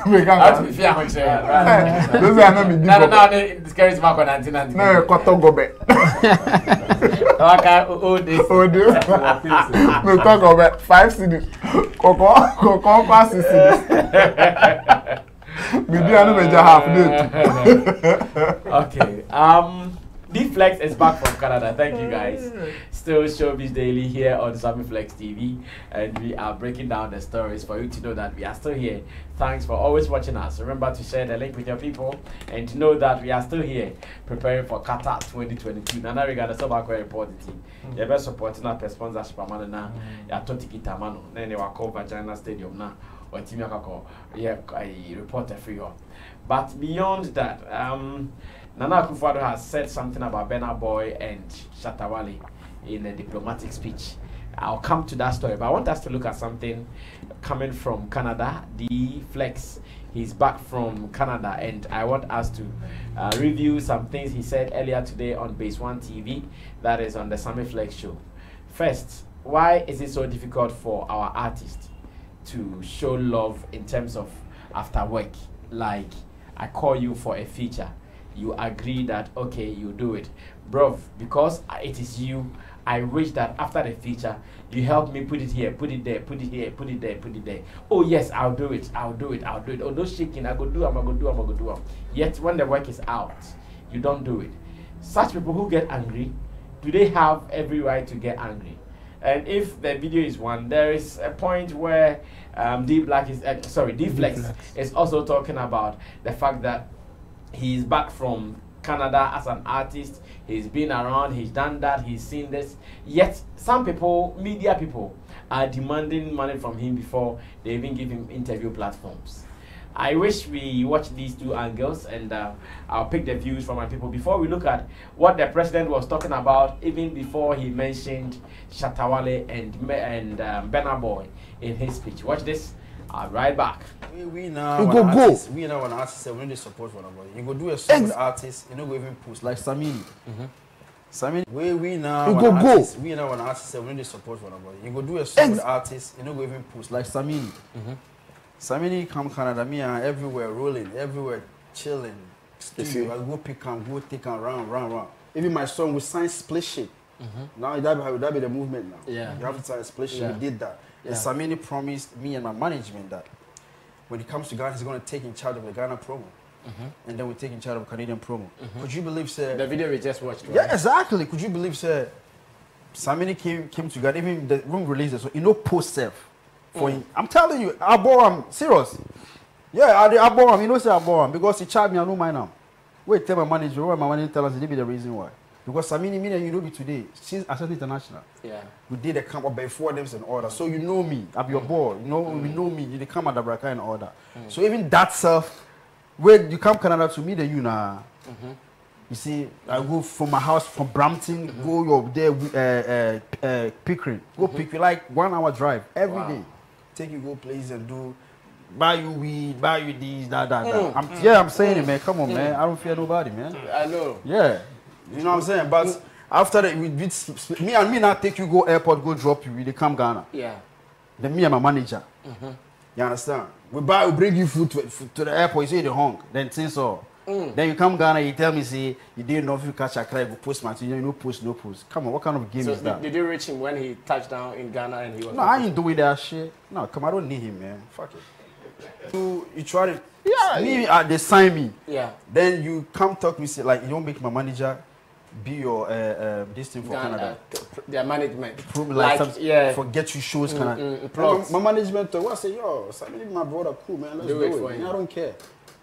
We can fear watch. Those are not me. No, this carries back on 1990. No, koto gobe. Okay, Odo. No talk about 5 cities. Koko pass cities. Okay. D-Flex is back from Canada. Thank you guys. Still Showbiz Daily here on Sammy Flex TV, and we are breaking down the stories for you to know that we are still here. Thanks for always watching us. Remember to share the link with your people and to know that we are still here preparing for Qatar 2022. Nana regardless of our report team. You best supporting our sponsorship now. Ya toti kitamano. Then they were called Vagina Stadium now. Or team yeah, I report every year. But beyond that, Nana Akufo-Addo has said something about Burna Boy and Shatta Wale in a diplomatic speech. I'll come to that story, but I want us to look at something coming from Canada. D-Flex, he's back from Canada, and I want us to review some things he said earlier today on Base One TV, that is on the Sammy Flex show. First, why is it so difficult for our artists to show love in terms of after work? Like, I call you for a feature, you agree that okay, you do it, bro, because it is you. I wish that after the feature you help me put it here, put it there, put it here, put it there, put it there. Oh yes, I'll do it, I'll do it, I'll do it. Oh, no shaking, I go do, I'm gonna do, I'm gonna do. Yet when the work is out, you don't do it. Such people who get angry, do they have every right to get angry? And if the video is one, there is a point where D-Flex is also talking about the fact that he's back from Canada as an artist. He's been around, he's done that, he's seen this. Yet some people, media people, are demanding money from him before they even give him interview platforms. I wish we watch these two angles, and I'll pick the views from my people before we look at what the president was talking about even before he mentioned Shatta Wale and Burna Boy in his speech. Watch this. I'll be right back. We now want artists say we need support for them. You go do a song with artists, you know, go even post like Samini. Samini, we now want artists say we need support for them. You go do a song with artists, you know, go even post like Samini. Samini come Canada, me and everywhere rolling, everywhere chilling. I go pick and go take and round. Even my song with sign split shit. Now that be the movement now. Yeah. You have to sign split shit. We did that. Yeah. Samini promised me and my management that when it comes to Ghana, he's going to take in charge of the Ghana promo. And then we take in charge of Canadian promo. Could you believe, sir? The video we just watched, right? Yeah, exactly. Could you believe, sir? Samini came to Ghana, even the room released it, so you know, post self. For him. I'm telling you, I bore him. Serious. Yeah, I bore him. You know, say I bore him because he charged me. I know mine now. Wait, tell my manager. Why my manager tell us it be the reason why? Because Samini, me and you know me today. She's Access International. Yeah. We did a camp up before them in order. So you know me. I'm your boy. You know, we know me. You come at the Braka in order. So even that self, when you come Canada to me, then you know. You see, I go from my house from Brampton, go up there, Pickering. Go Pickering, like 1 hour drive every day. Take you go places and do, buy you weed, buy you this, that. I'm saying it, man. Come on, man. I don't fear nobody, man. I know. Yeah. You know what I'm saying? But after that, me not take you go airport, go drop you. They come Ghana. Yeah. Then me and my manager. You understand? We bring you food to the airport. You say the hung. Then things all. Then you come Ghana, you tell me, say, you didn't know if you catch a cry, you post match, you know, no post. Come on, what kind of game is that? Did you reach him when he touched down in Ghana and he was... No, I ain't doing that shit. No, come on, I don't need him, man. Fuck it. You try to... Yeah. They sign me. Yeah. Then you come talk to me, say, like, you don't make my manager be your this thing for Canada. Their management. Forget you shows Canada. My management talk, I say, yo, Sammy, my brother, cool, man. Let's do it. I don't care.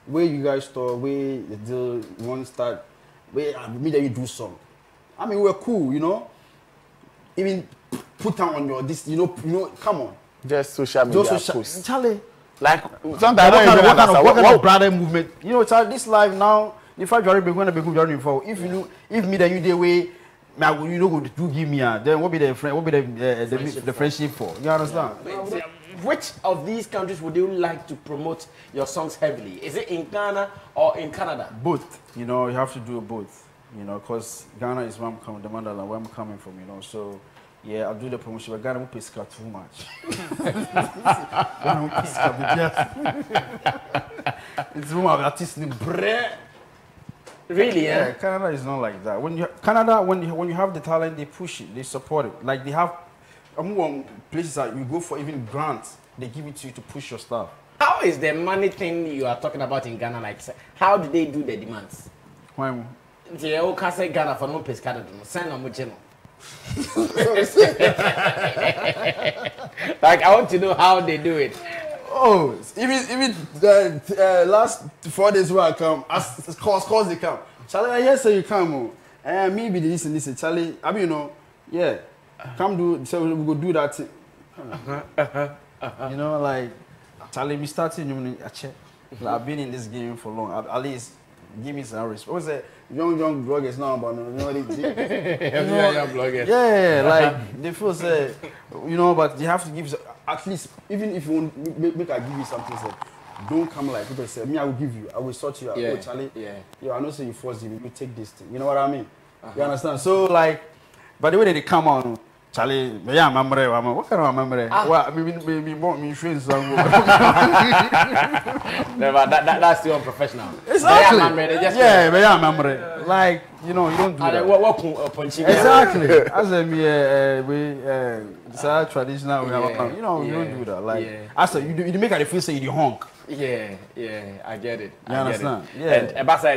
Where you guys talk, where the deal won't start, where I mean that you do some. I mean, we're cool, you know. Even put on your this, you know, come on. Just social media posts. Charlie, like sometimes what kind of brother movement? You know, Charlie, this life now. If I join, going to be good for. If me then you the way, you know, do give me then what be the friend? What be the friendship for? You understand? Yeah. Which of these countries would you like to promote your songs heavily? Is it in Ghana or in Canada? Both. You know, you have to do both. You know, because Ghana is where I'm coming, the Mandala, where I'm coming from. You know, so yeah, I'll do the promotion. But Ghana won't pay too much. It's room of artists in bread. Really? Yeah. Canada is not like that. When you have the talent, they push it, they support it. Like they have. Places that you go for even grants, they give it to you to push your stuff. How is the money thing you are talking about in Ghana like? How do they do the demands? Why? The old Casa Ghana for no pescado, send them with Like I want to know how they do it. Oh, even the last 4 days where I come, as calls they come. Charlie, I hear say you come. Maybe this and this. Charlie, I mean, you know, yeah. Come do, so we go do that thing. You know, like, Charlie, we started, I've been in this game for long. At least, give me some respect. What's that? Young bloggers now, but you know what they do? Young bloggers. Yeah, like, they feel, say, you know, but you have to give, at least, even if you want, make I give you something, say, don't come like people say, me, I will give you, I will sort you out. Yeah. Oh, Charlie, yo, I know say you force him, you take this thing. You know what I mean? You understand? So, like, but the way that they come on, Charlie, what kind of memory? Well, me friends. That's still unprofessional. Exactly. Yeah, memory. Like, you know, you don't do that. Exactly. As we traditional, you know, you don't do that. Like, as you make a feel say you honk. Yeah, I get it. You understand? Yeah. And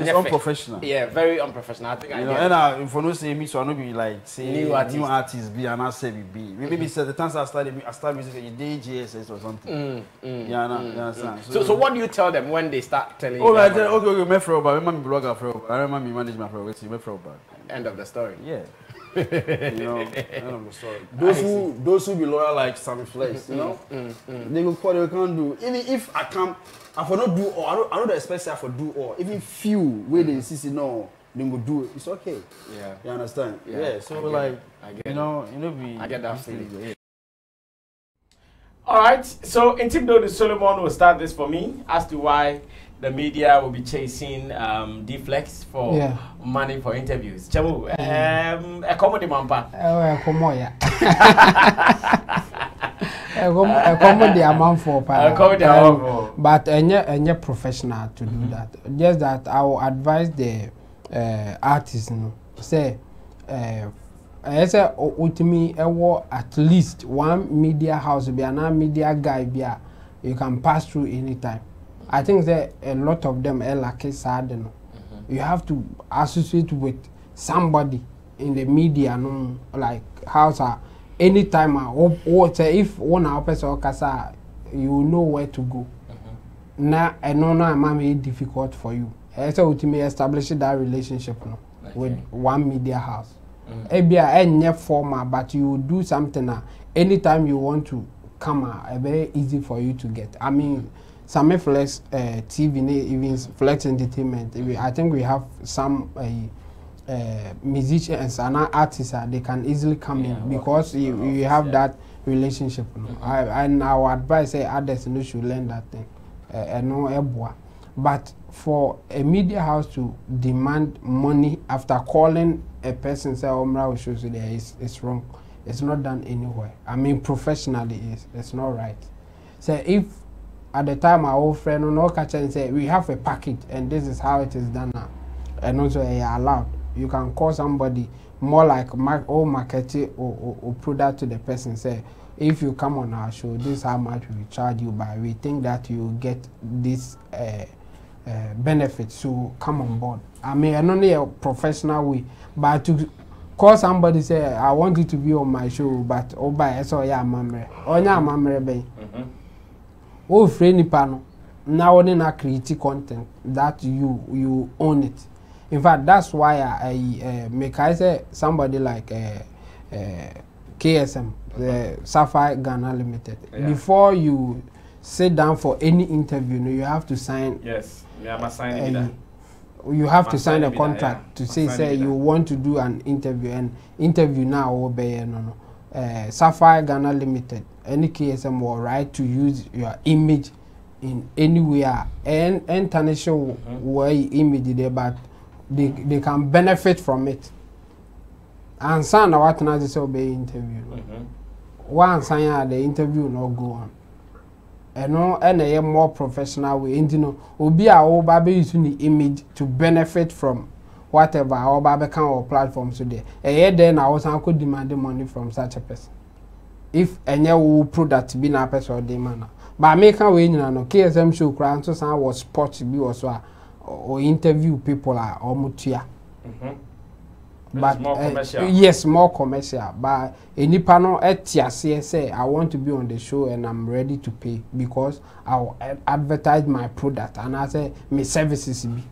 it's unprofessional. Yeah, very unprofessional. I think I know, get and if you don't say me, so I know be like say new artists be and I say be. Maybe say the times I started music in DJS or something. You understand? So what do you tell them when they start telling you? Oh, I tell okay, me for about, me blogger for, I remember me manage my for, me for about. End of the story. Yeah. You know, end of the story. Those who be loyal like Sammy Flex, you know, they go call, they can't do. Even if I come, I for not do all. I don't expect I for do all. Even few where they see no, they go do it. It's okay. Yeah. You understand? Yeah. So I get I get that feeling. Yeah. All right. So Intimidate Solomon will start this for me as to why the media will be chasing D-Flex for money for interviews. Chamu, a comedy mampa. A comedy amount for but any professional to do that. Just that I will advise the artists, say, as a ultimately at least one media house be an media guy be you can pass through anytime. I think that a lot of them are like sad. You have to associate with somebody in the media, no, like house. Anytime, or if one person or you know where to go. Now, I know it might be difficult for you. So ultimately establish that relationship with one media house. Maybe any formal, but you do something. Anytime you want to come, very easy for you to get. I mean. Sammy Flex TV, even Flex Entertainment. I think we have some musicians and artists. They can easily come in because you have that relationship. And our advice is others should learn that thing. But for a media house to demand money after calling a person, say, "Oh, shows there is wrong." It's not done anywhere. I mean, professionally, it's not right. So if at the time our old friend no catch and say we have a package and this is how it is done now, and also allowed, you can call somebody more like marketing or product to the person. Say if you come on our show, this is how much we charge you by. We think that you get this benefit, so come on board. I mean, I only a professional way, but to call somebody say I want you to be on my show, but by so yeah, mamre, or yeah, mamre bay. Oh, friendly panel. Now only na create content that you own it. In fact, that's why I say somebody like KSM, Sapphire Ghana Limited. Yeah. Before you sit down for any interview, you have to sign. Yes, you have to sign a contract to say you want to do an interview, and interview now will be Sapphire Ghana Limited. Any KSM will right to use your image in anywhere and international way image there, but they can benefit from it. And some of what not to be interview. One sign the interview no go on. And no any more professional way. And you know, obi a o baby using the image to benefit from whatever our baby can or platforms today. Then I was could demand the money from such a person. If any product be na person or demand. But make a way you know KSM show crown so some was sport be also or interview people or mutia. But more commercial. Yes, more commercial. But any panel at say I want to be on the show and I'm ready to pay because I'll advertise my product and I say my services be.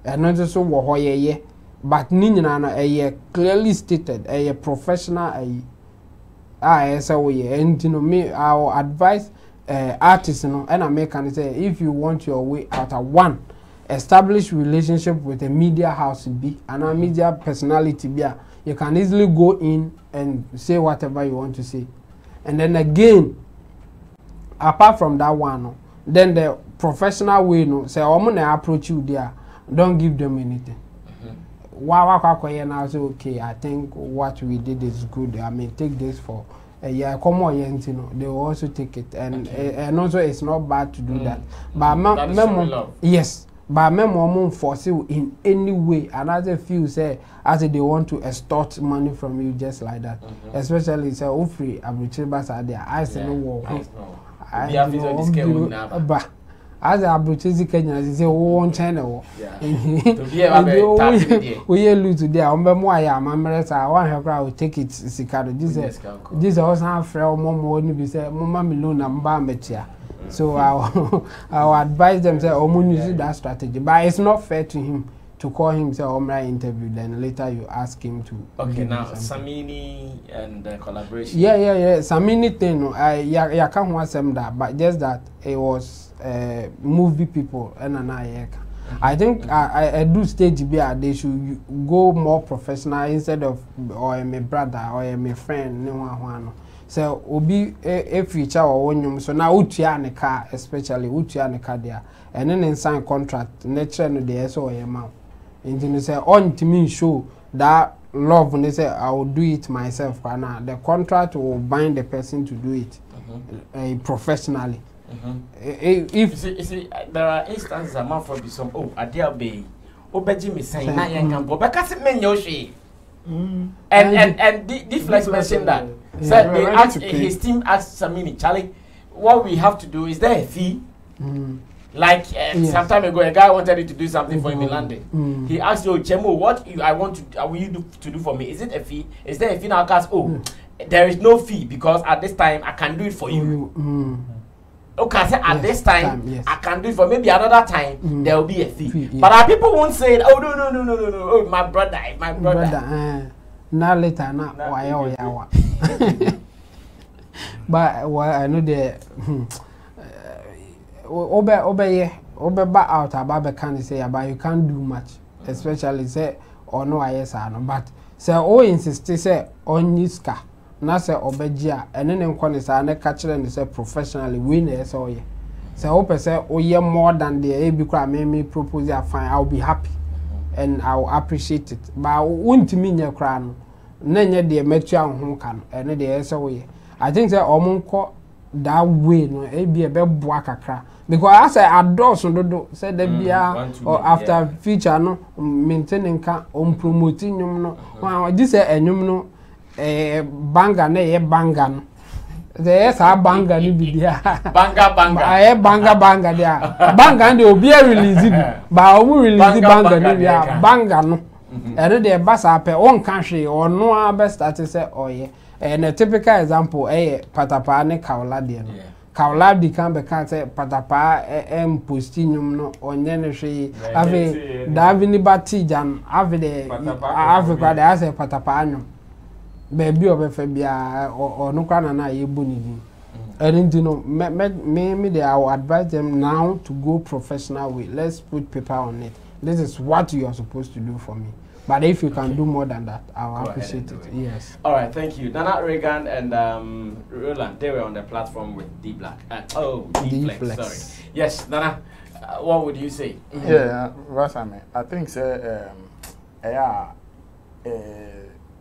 And not just so yeah. But Nina clearly stated a professional and you know me I'll advise artists you know and I make and say if you want your way out of one. Establish relationship with a media house be and a media personality be you can easily go in and say whatever you want to say, and then again apart from that one then the professional way no say I'm gonna approach you there, don't give them anything. Now say okay, I think what we did is good, I mean take this for yeah, come on, you know, they will also take it, and also it's not bad to do that. But yes. But memo force you in any way, and as a few say as they want to extort money from you just like that. Especially say free abuchibas are there. I say no war. But as a abuchizi Kenya say one channel. We lose today. I want her crowd take it sikado. This also have frail more be say mama milona mba. So I'll advise them say use that strategy, but it's not fair to him to call him say interview then later you ask him to. Okay, now Samini and the collaboration. Yeah. Samini thing I can't want them that, but just that it was movie people and I think I do stage be they should go more professional instead of or my brother or my friend no. So obi a feature or one so now utia ne car especially utia ne car there and then sign contract nature no there so your mouth and you say on to me show that love and they say I will do it myself now the contract will bind the person to do it professionally. If you see there are instances among for be some adia be obeji me saying na yen kan go because men yo she and the flex mentioned that. So they asked, his team asked Samini, Charlie, what we have to do, is there a fee? Like some time ago, a guy wanted you to do something for him in London. He asked you, Chemo, what I want to, will you do for me? Is it a fee? Is there a fee? Now, because there is no fee because at this time I can do it for you. Okay, so at this time I can do it for maybe another time there will be a fee. But our people won't say, oh no, oh my brother. Now later, not why but well, I know the obey back out about can say about you can't do much, especially say or no yes or no, but say insist say on this car, not say obegia, and then in say and catch and say professionally win so yeah. Say open say more than the AB me propose fine, I'll be happy and I'll appreciate it. But won't mean your crown. nenye de metu anho ka no ene de ese wo ye I think say omonko that way no e be boa kakra because as I adults do say the bia or after feature no maintaining ka promoting nyum no this say enyum no banga na ye banga no there is a banga ni bibia banga dia banga ndi obi release bi ba o release banga ni bia banga no ene de basa pe on kan hwe ono a be start say oye a typical example patapa ne kaula de no kaula di kan be kan say patapa posting nyum no onye ne hwe ave davini batijan ave de ave kwa de ase patapa anyum baby obefa bia ono kwa na ye boni bi and you know me they I will advise them now to go professional way. Let's put paper on it. This is what you are supposed to do for me. But if you can do more than that, I will appreciate it. Yes. All right, thank you. Nana Regan and Roland, they were on the platform with D Black. D Flex. Sorry. Yes, Nana, what would you say? Yeah, Rasame. I think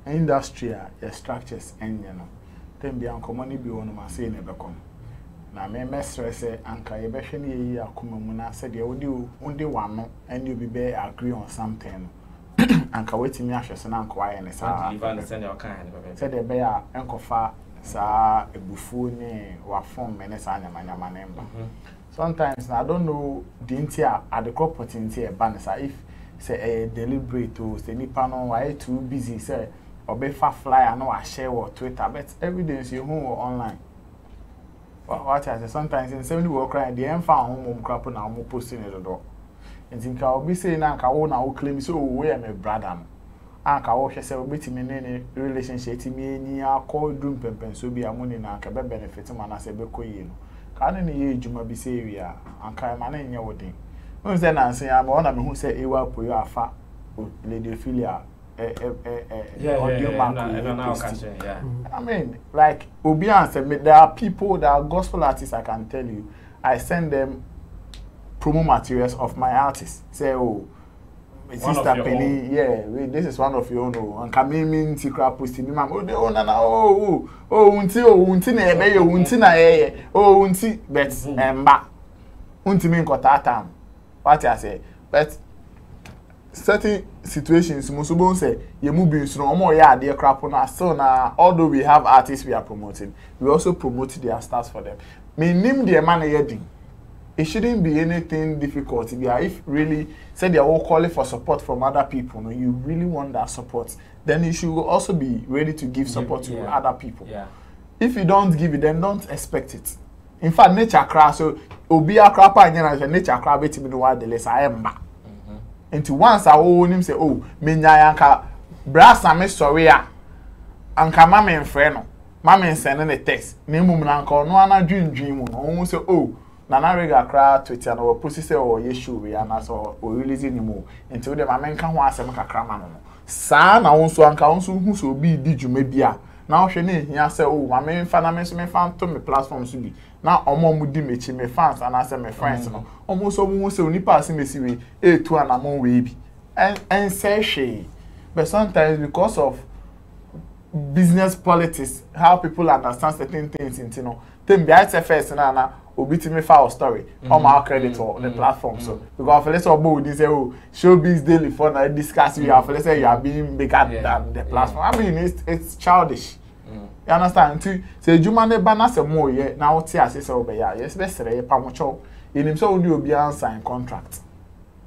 industry structures and you know, then be uncommon be one of my saying never come. Now, me stress anka ye behwe ye akoma mu na said you only one and you be agree on something. Anka wetimi ahwe so na anka wa ye ne sa send your kind said the be a enkofa sa ebufu ni wa form me ne sa nyama nemba. Sometimes I don't know the intia at the crop potential banisa if say deliberate or say nipa no why too busy say or be fa flyer no share or Twitter but evidence you home or online. What I say sometimes in 70 work crying the end found home crap na mo posting it do. And think I will be saying anka wo na wo claim so we am a brother. Anka wo hwe say obetimi ne relationship timi ni akọ drum pempen so bi amoni na anka be benefit man na say be koyi no. Ka na ye ejuma bi say wi a anka ma na nye wodin. Who say na say am na me who say ewa po yo afa lady philia I mean, like Obian said, there are people that are gospel artists. I can tell you, I send them promo materials of my artists. Say, oh, Sister Penny, this is one of your own. And Kamimi Tikra posting, ma'am. Unti, but unti mean kotata. What I say, but. Certain situations, Musubon say, you move no more dear crap on us. So now, although we have artists we are promoting, we also promote their stars for them. Me name their money heading. It shouldn't be anything difficult. If really say they are all calling for support from other people, no, you really want that support, then you should also be ready to give support to other people. Yeah. If you don't give it, then don't expect it. In fact, nature crash, so Obia crap and nature crab it me no the less I am back. Into once I own him say, oh, me nyanka brass and me sorry anka mama and friend no. Mama sending a text. Name na anka no ana dream no say, oh, Nana Rega cry Twitter no post say oh yeshu we and so o release ni mo. Until the mama nka ho asem kakra ma no. Sa na won so anka won so hu so bi di dwuma bia. Na hwe ne hia say oh, mama mfa na me so me fan to me platform so bi. Na omo mu di mechi me fans and as me friends no omo so mu se onipa ase mesi we etu anamon we bi and say she but sometimes because of business politics how people understand certain things into no them be first na obitimi file story on my credit or the platform so because let's all bold say oh showbiz daily for na discuss we have let's say you are being bigger than the platform. I mean it's childish. You understand? Say Juma ne bana se mo ye na wote ase se obeya. Yes be sere ye pamocho. Enim so only obi an sign contract.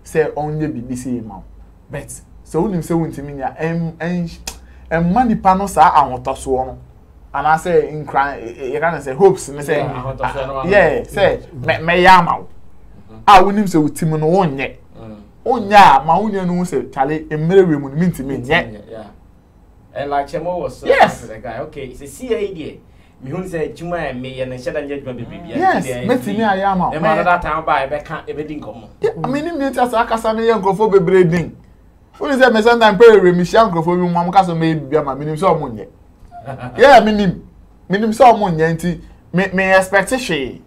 Say onye bibi se ma. Bet so onim se wontimi nya em mani pano sa ahotoso no. And I say in cry you can say hopes me say yeah say me ya ma. Ah wonim se wotimi no wonye. Onya ma wonya no say chale emere we mu ntimi nye. And like Chemo was the guy, okay, it's a CAD. Me who say Juma and me and Shatta judgment baby. Yes, me I am. And that time by can't everything come. I mean, it's a Casana young for breeding. Who is that? Me sometimes pray me shank for me, Mamma Castle may be my minimum so money. Yeah, minimum so money, me expect she.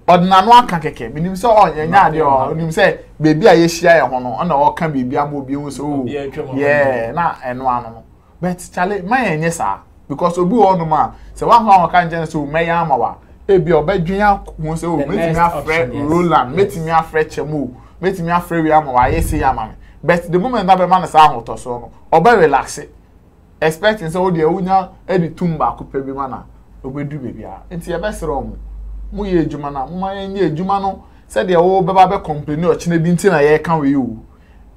But Nanwa can keke, minimum so on your yard or you say, baby, I share on all can be Biamo so yeah, na and one. but Charlie my enye sa because obi wo no ma se wa ho kan je so me ya amawa ebi obedwan hu se o metimi afre Roland metimi afre Chemu metimi afre wi amawa yesi amame but the moment that be man sa ho to so no obe relax expecting so de unya edi tumba ko pe bi mana obedu be bia enti e be sero mu ye ejuma na mu ma ye ejuma no se de wo be ba be complain o chine bi nti na ye kan we you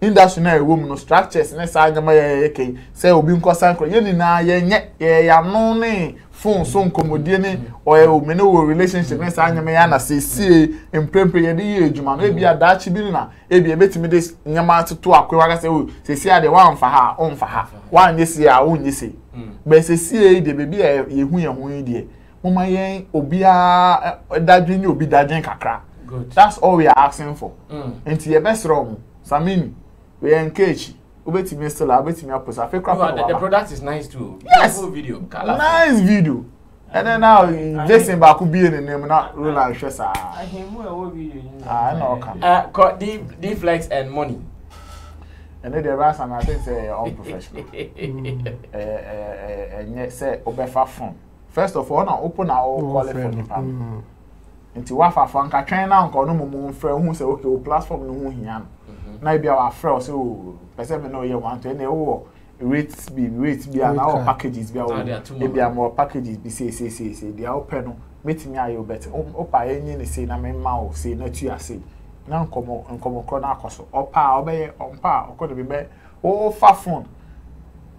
industry na ewo mu no structures na sa nyama ye ke se obi nkosan kro ye ni na ye nye ye ya no ne phone so nkomodie ne o me no relationship na sa nyama ya na se emprempre ye de ejuma no e bia da chi bi na e bia betimi de nyama to akwa ga se o se ade wa mfa ha o mfa ha wa nye se a o nye se be se de bebi ye hu ye hu de mama yen obi a dadwe ni obi dadwen kakra. Good. That's all we are asking for. Enti ye best wrong Samini we engage obetimi still obetimi aposa fe crap. The product is nice too. Yes. Beautiful video. Nice video. And then now Jason ba ku be in name na Roland Shesa. I him we video. No come. D flex and money. And then the rest and I think say unprofessional. Say obefa phone. First of all, na open our call it for the pan. Nti wa fa nka twen na nka no mo frɛ hu sɛ okay o platform no hu hia na bia wa frɛ sɛ o pese me no ye want to na wo rates bi na o packages bia o bia mo packages bi say dia open no metimi ayo bet o pa enyi ne say na me ma o say na tu ase na nkomo kro na akoso o pa obeye on pa okodo bi be o fa phone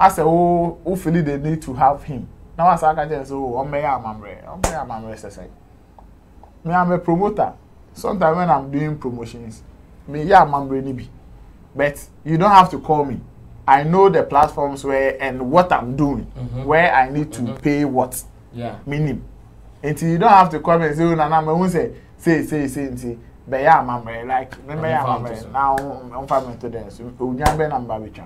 as o feel they need to have him na wa sa ka je so o me ya amamre say me am a promoter. Sometimes when I'm doing promotions, me yeah mambre ni bi. But you don't have to call me. I know the platforms where and what I'm doing, where I need to pay what. Yeah. Minimum. Until you don't have to call me and say, oh, na me won't say. But yeah, mambre like me yeah mambre. Now I'm family to them. So unyambe number bicha.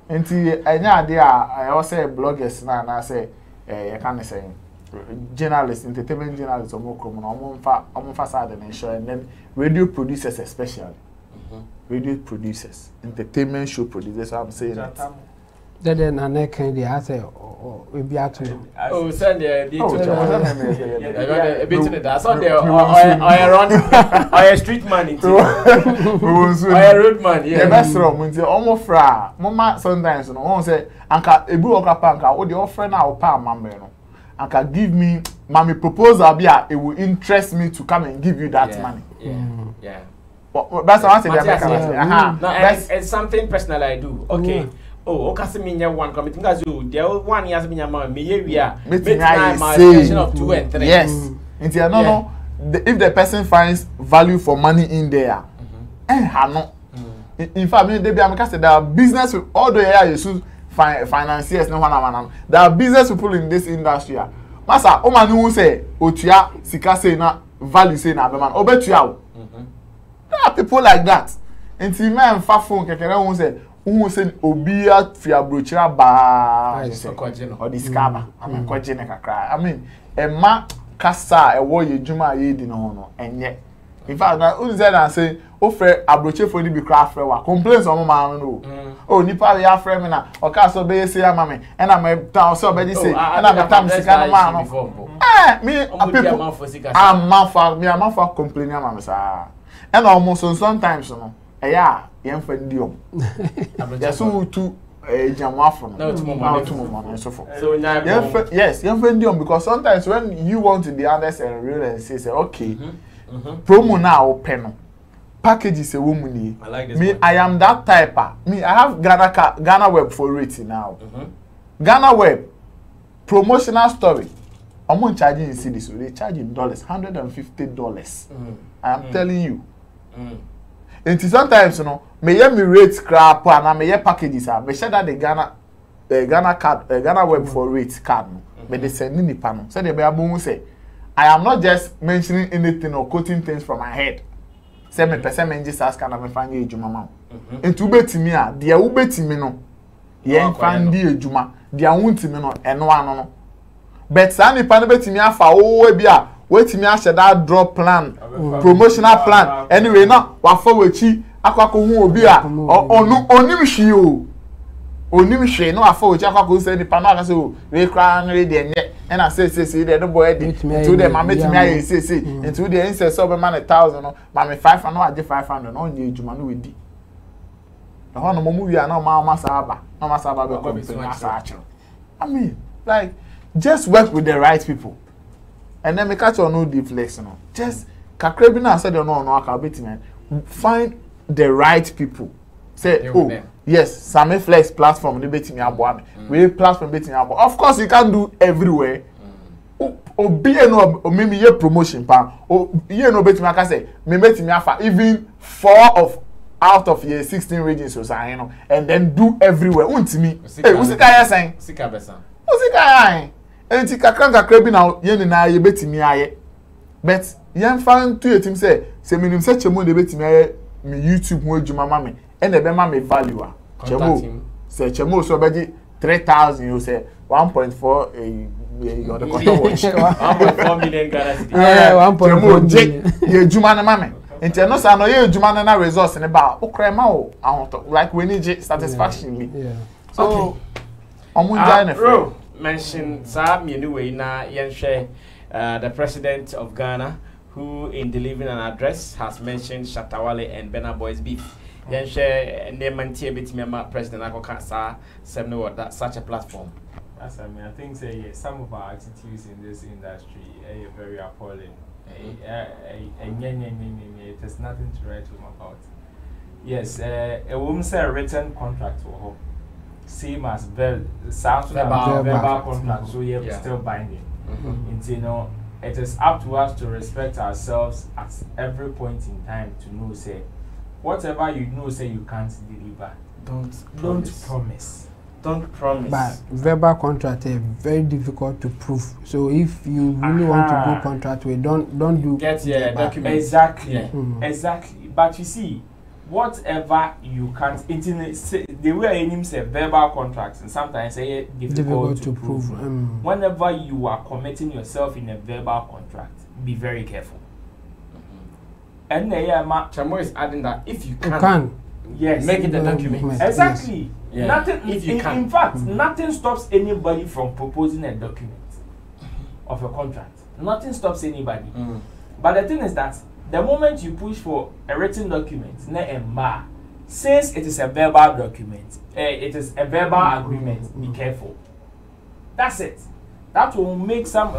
Until enya dia I also bloggers na say you can say journalists, entertainment journalists, or side and then radio producers especially. Radio producers, entertainment show producers. I'm saying that. Then I can say, we be out to. Oh, send the a bit to that. Sunday or a street man, or a road man. Yeah, that's wrong. When you almost fra, mama sometimes no one say, "Anka ebu okapanka, o the offer now pa mambe no." And can give me mommy proposal bia it will interest me to come and give you that money. Yeah. That's what I say. It's something personal I do. Okay. Oh, okay, me one committee because you there 1 year me mama me we are my version of 2 and 3. Yes. Until no if the person finds value for money in there. In fact, me dey am say there business with all the area you financiers no one. There are business people in this industry. Masa o man who say otua sika say na value say na be man obetua. There are people like that. Until men fa phone kekere who say obi afi abrochira ba or discover am kwagene kakra. I mean ma kasa ewo yejuma ye di no enye. In fact, na who said and say offer abroche for the be craft wa complaints on man no. Oh nipa ya frame me na o ka so be say am me and am town so be say and am tam sika man no. Me people am for complaining am sa. And almost sometimes no. Yeah, yemfendium. Yes so to jamafo no. No so for. So yes, yemfendium because sometimes when you want to be honest and real and say okay. Promo now open packages a woman. I like this. Me, one. I am that type. Me, I have Ghana Web for rating now. Ghana Web promotional story. I'm not charging in cities, so they charge in dollars, $150. I am telling you. And sometimes you know, me rate crap and I may packages. Me share that the Ghana card, Ghana Web for rate card. Me they send in the panel. So they be able say. I am not just mentioning anything or quoting things from my head. Say me person me just ask na me find ejuma ma. Entu betimi a de a ubetimi no. Ye find ejuma, de a wuntimi no eno ano no. But say nipa no betimi afa o e bia, wetimi a share that drop plan, promotional plan. Anyway na wa fa wachi akwa ko hu obi a onim hwi o. onim hwe no afa o chakwa ko say ni pa no aka say o we kra no re de nye and I say the no boy dey to the mama me aye say into the insect so be man 1,000 no ma me 500 no age 500 no nye ejuma no we di the one no mu wi na ma saba be come I mean like just work with the right people and then make catch on no deflex no just kakra bi na say the no aka betime find the right people say yes Sammy Flex platform dey betime abo me we platform betime abo of course you can't do everywhere obi no o me ye promotion pa o ye no betime aka say me betime afa even 4 of out of your 16 regions so say no and then do everywhere untimi usika ya san sika besan usika ya enti kakra bi na ye ni na ye betime aye but yan fan to yetim say minim say chemo de betime aye me YouTube ho adwuma ma me e na be ma me value a chemo say chemo so be 3,000 you say 1.4 you the control watch 1.4 million Ghana cedi 1.4 million ye adwuma na ma me enti no say no ye adwuma na resource ne ba okra ma o ahoto like we need satisfaction me so omunja na bro mention sa me anyway na yen share the president of Ghana who in delivering an address has mentioned Shatta, Wale and Burna Boy's beef. Yen share name and tea bit me president Akoka sa that such a platform. Yes, I mean I think say some of our attitudes in this industry are very appalling. There's nothing to write home about. Yes, a woman say a written contract for her. Same as verbal contract, so you're still binding. You know, it is up to us to respect ourselves at every point in time to know say whatever you know say you can't deliver. Don't promise. But verbal contract is very difficult to prove. So if you really want to do contract with, don't do get your document. Exactly. Exactly. But you see, whatever you can't the way I name say verbal contracts and sometimes say difficult to prove. Whenever you are committing yourself in a verbal contract, be very careful. And Chamo is adding that if you can yes, make it a document. Exactly. Yes. Nothing if you can. In fact, nothing stops anybody from proposing a document of a contract. Nothing stops anybody. But the thing is that the moment you push for a written document, since it is a verbal document, it is a verbal agreement, be careful. That's it. That will make some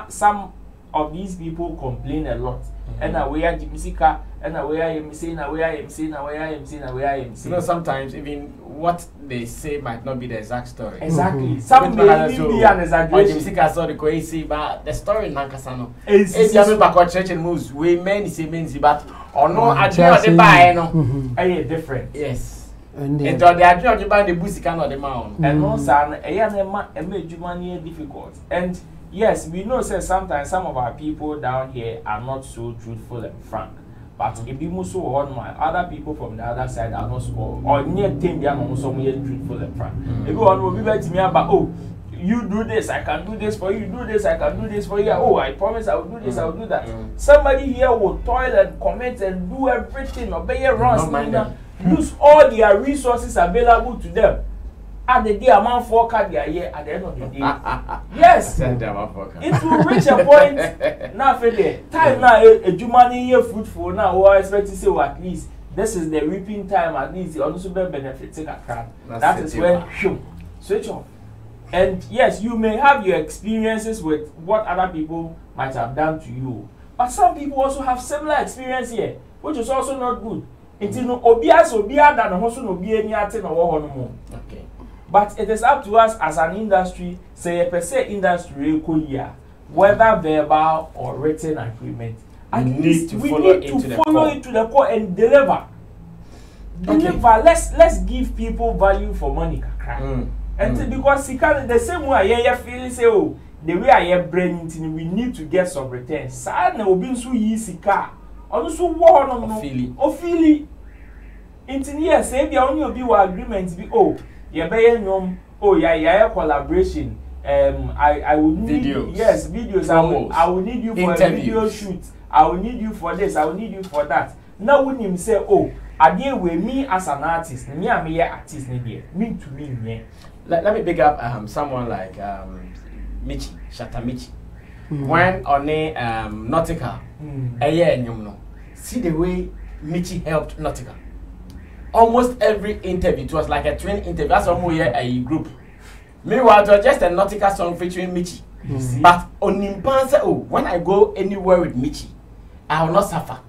some of these people complain a lot. And we are Jimisika, and we are MC, and we are MC, and we are MC, and we are MC. You know, sometimes even what they say might not be the exact story. Exactly. Some may even be an exaggeration. Jimisika saw the crazy, but the story in Nankasano is just about church and moves. We many say many, but or no, I don't the buy no. Different. Yes. And the idea of buying the busika or the mount. And no, son, a major money difficult. And yes, we know say sometimes some of our people down here are not so truthful and frank. But if you move so on, other people from the other side are not so or near thing they are not so truthful and frank. Everyone will be back to me about you do this, I can do this for you, do this, I can do this for you. Oh, I promise I will do this, I will do that. Somebody here will toil and commit and do everything, obey your runs, use all their resources available to them. At the day amount for card they are here at the end of the day. Yes, it will reach a point now for the time now a Jumani year fruitful now or expect to say well, at least this is the reaping time, at least also be benefiting a card. That is when switch off. And yes, you may have your experiences with what other people might have done to you. But some people also have similar experience here, which is also not good. It's no obvious than also no be any no. Okay. But it is up to us as an industry, say a per se industry, whether verbal or written agreement. At least we need to follow it to the core and deliver. Deliver. Let's give people value for money. And because the same way I feel say the way I am branding, we need to get some returns. Sad na obi nso yi sika. Also war no ofili. Into yes, say be only obi wa agreement be collaboration. I will need videos. Yes, videos. I will need you for interviews. A video shoot. I will need you for this. I will need you for that. Now when him say, Ayew with me as an artist, me and me artist mean to me. Let me pick up someone like Michi, Shatta Michi. When on a Nautica, see the way Michi helped Nautica. Almost every interview, it was like a twin interview. That's almost a group. Meanwhile, it was just a Nautica song featuring Michi. But on Nimpansa, when I go anywhere with Michi, I will not suffer.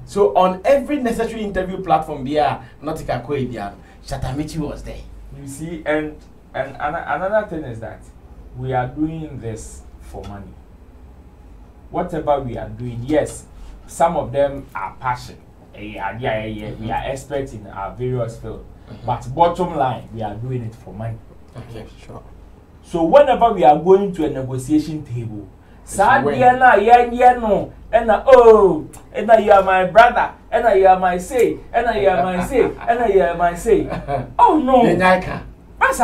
So on every necessary interview platform, Nautica Koebian, Shatta Michi was there. You see, and another thing is that we are doing this for money. Whatever we are doing, yes, some of them are passion. We are experts in our various fields. But bottom line, we are doing it for money. Okay, sure. So whenever we are going to a negotiation table, you are my brother, and you are my say, and you are my say, and you are my say. Oh no, that's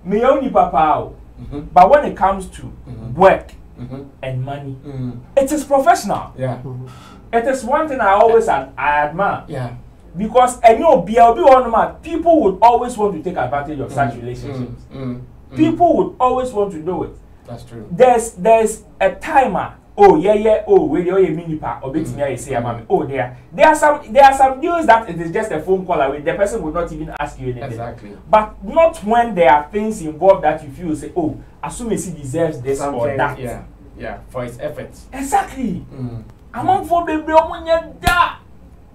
me only papa. But when it comes to work and money, it is professional. Yeah. It is one thing I always I admire. Yeah. Because people would always want to take advantage of such relationships. People would always want to do it. That's true. There's a timer. Oh yeah. Oh, where you mini pa or bit me say oh there are some deals that it is just a phone call away. The person would not even ask you anything. Exactly. But not when there are things involved that you feel say, oh, assume he deserves this or that. Yeah, for his efforts. Exactly. Among for baby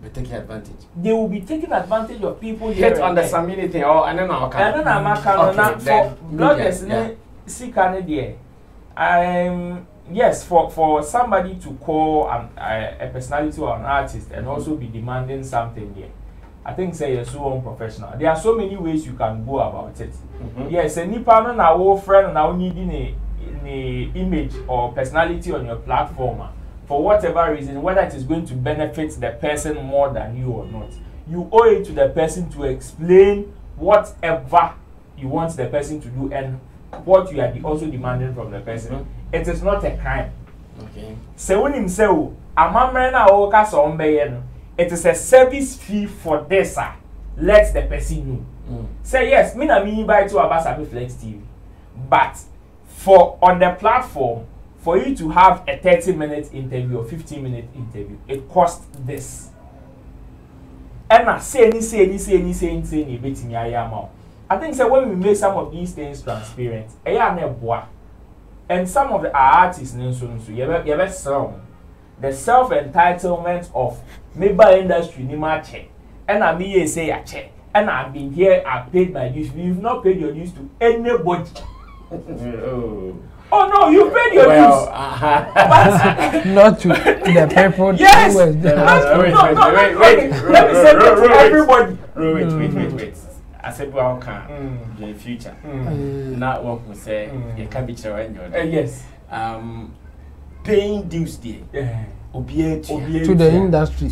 They taking advantage. They will be taking advantage of people here. Hit on the Samini thing, and then our for bloggers, see Canadian. Yes, for somebody to call a personality or an artist and also be demanding something there, I think say you're so unprofessional. There are so many ways you can go about it. Yes, any partner now old friend now needing a image or personality on your platform. For whatever reason, whether it is going to benefit the person more than you or not, you owe it to the person to explain whatever you want the person to do and what you are also demanding from the person. It is not a crime. Okay. So when himself, it is a service fee for this. Let the person know. Say yes, me na me buy to Abasabi Flex TV, but for on the platform. For you to have a 30-minute interview or 15-minute interview, it costs this. And I say any, I think so when we make some of these things transparent, and some of the artists the self-entitlement of maybe industry and I may say I check, and I've been here, I've paid my dues. You've not paid your dues to anybody. Oh no, you paid your dues. But not to the people. Yes. Wait. Let me say that to everybody. Wait. I said, well, can in the future. Not what we say. You can be sure. Yes. Paying dues there. To the industry.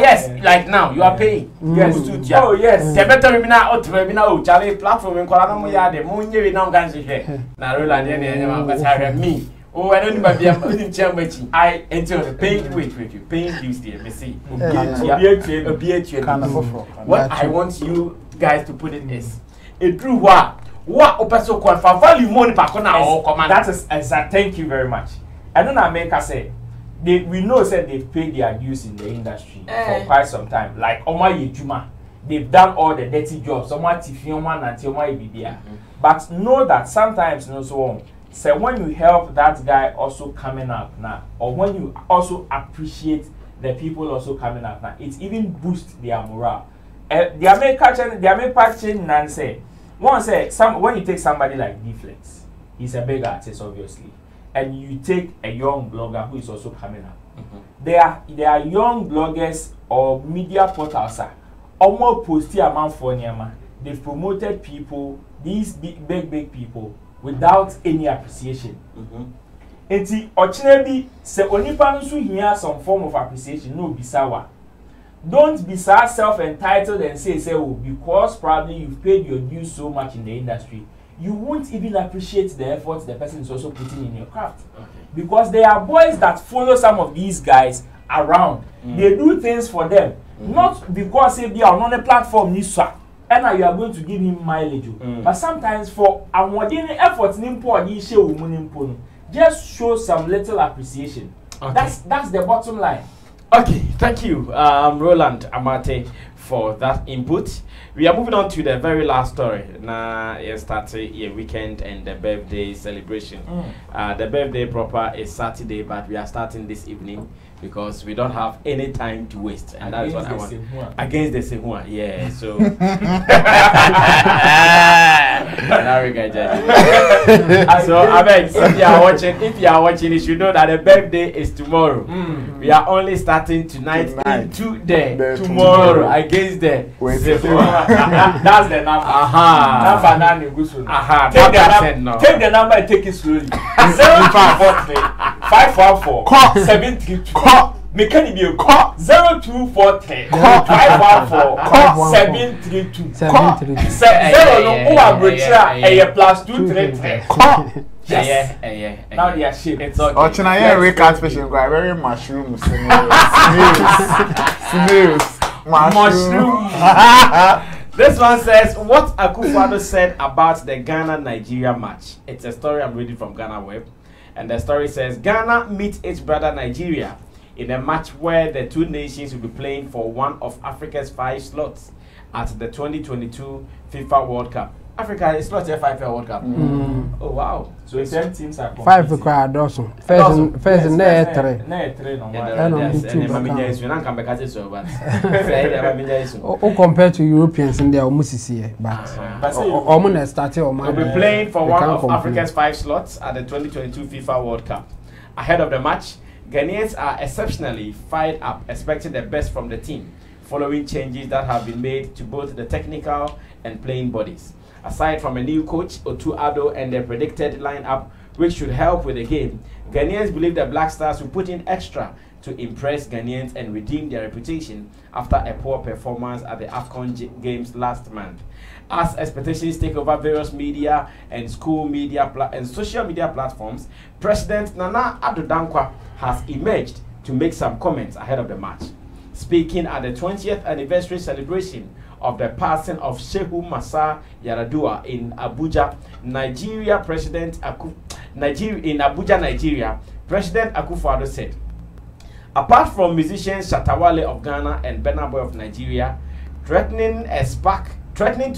Yes, like now you are paying. Yes. Oh yes. The better we now Charlie platform in Colorado the moon you now guys here. Now Roland but me. Oh, I don't know I enter paying wait, paying dues there. Me see. What I want you guys to put it is it drew what opeso call for value money per corner or command. That is exact. Thank you very much. And then America say we know said they've paid their dues in the industry for quite some time. Like Oma Yejuma, they've done all the dirty jobs. Oma Tifioma and Tioma Ibidia. But know that sometimes so on. So when you help that guy also coming up now, or when you also appreciate the people also coming up now, it even boosts their morale. The American and say one say when you take somebody like D-Flex, he's a big artist obviously. And you take a young blogger who is also coming up. There are young bloggers or media portals almost posty amount for Nyama. They've promoted people, these big people, without any appreciation. Enti ochnebi se onipa nso hia some form of appreciation no bisawa. Don't be so self-entitled and say oh because probably you've paid your dues so much in the industry. You won't even appreciate the effort the person is also putting in your craft. Because there are boys that follow some of these guys around. They do things for them, not because they are on a platform, and you are going to give him mileage. But sometimes for our efforts, just show some little appreciation. Okay. That's the bottom line. Okay, thank you, Roland Amate, for that input. We are moving on to the very last story. Now, it started a weekend and the birthday celebration. The birthday proper is Saturday, but we are starting this evening because we don't have any time to waste, and that is what I want. Against the Sehua, yeah. So, now we get so I beg, if you are watching, you should know that the birthday is tomorrow. We are only starting tonight. Into the tomorrow against the Sehua. That's the number. Number 9. Take the number and take it slowly. 024 514 732. Mechanic 0240 514 732. 0 plus 233. Yeah. Now they are shit. It's okay. Oh, China, we can't fishing. Very mushroom. Mushroom. This one says, what Akufo-Addo said about the Ghana-Nigeria match. It's a story I'm reading from Ghana Web. And the story says, Ghana meets its brother Nigeria in a match where the two nations will be playing for one of Africa's 5 slots at the 2022 FIFA World Cup. Africa is not a FIFA World Cup. Oh, wow. So 10 teams are competing. 5 required also. First, no 3. Compared to Europeans in their almost here, but we'll be playing for one of Africa's 5 slots at the 2022 FIFA World Cup. Ahead of the match, Ghanaians are exceptionally fired up, expecting the best from the team, following changes that have been made to both the technical and playing bodies. Aside from a new coach, Otu-Addo, and their predicted lineup, which should help with the game, Ghanaians believe the Black Stars will put in extra to impress Ghanaians and redeem their reputation after a poor performance at the AFCON Games last month. As expectations take over various media and school media and social media platforms, President Nana Addo Dankwa has emerged to make some comments ahead of the match. Speaking at the 20th anniversary celebration of the passing of Shehu Masa Yaradua in Abuja, Nigeria, President Akufo-Addo said, apart from musicians Shatta Wale of Ghana and Burna Boy of Nigeria threatening to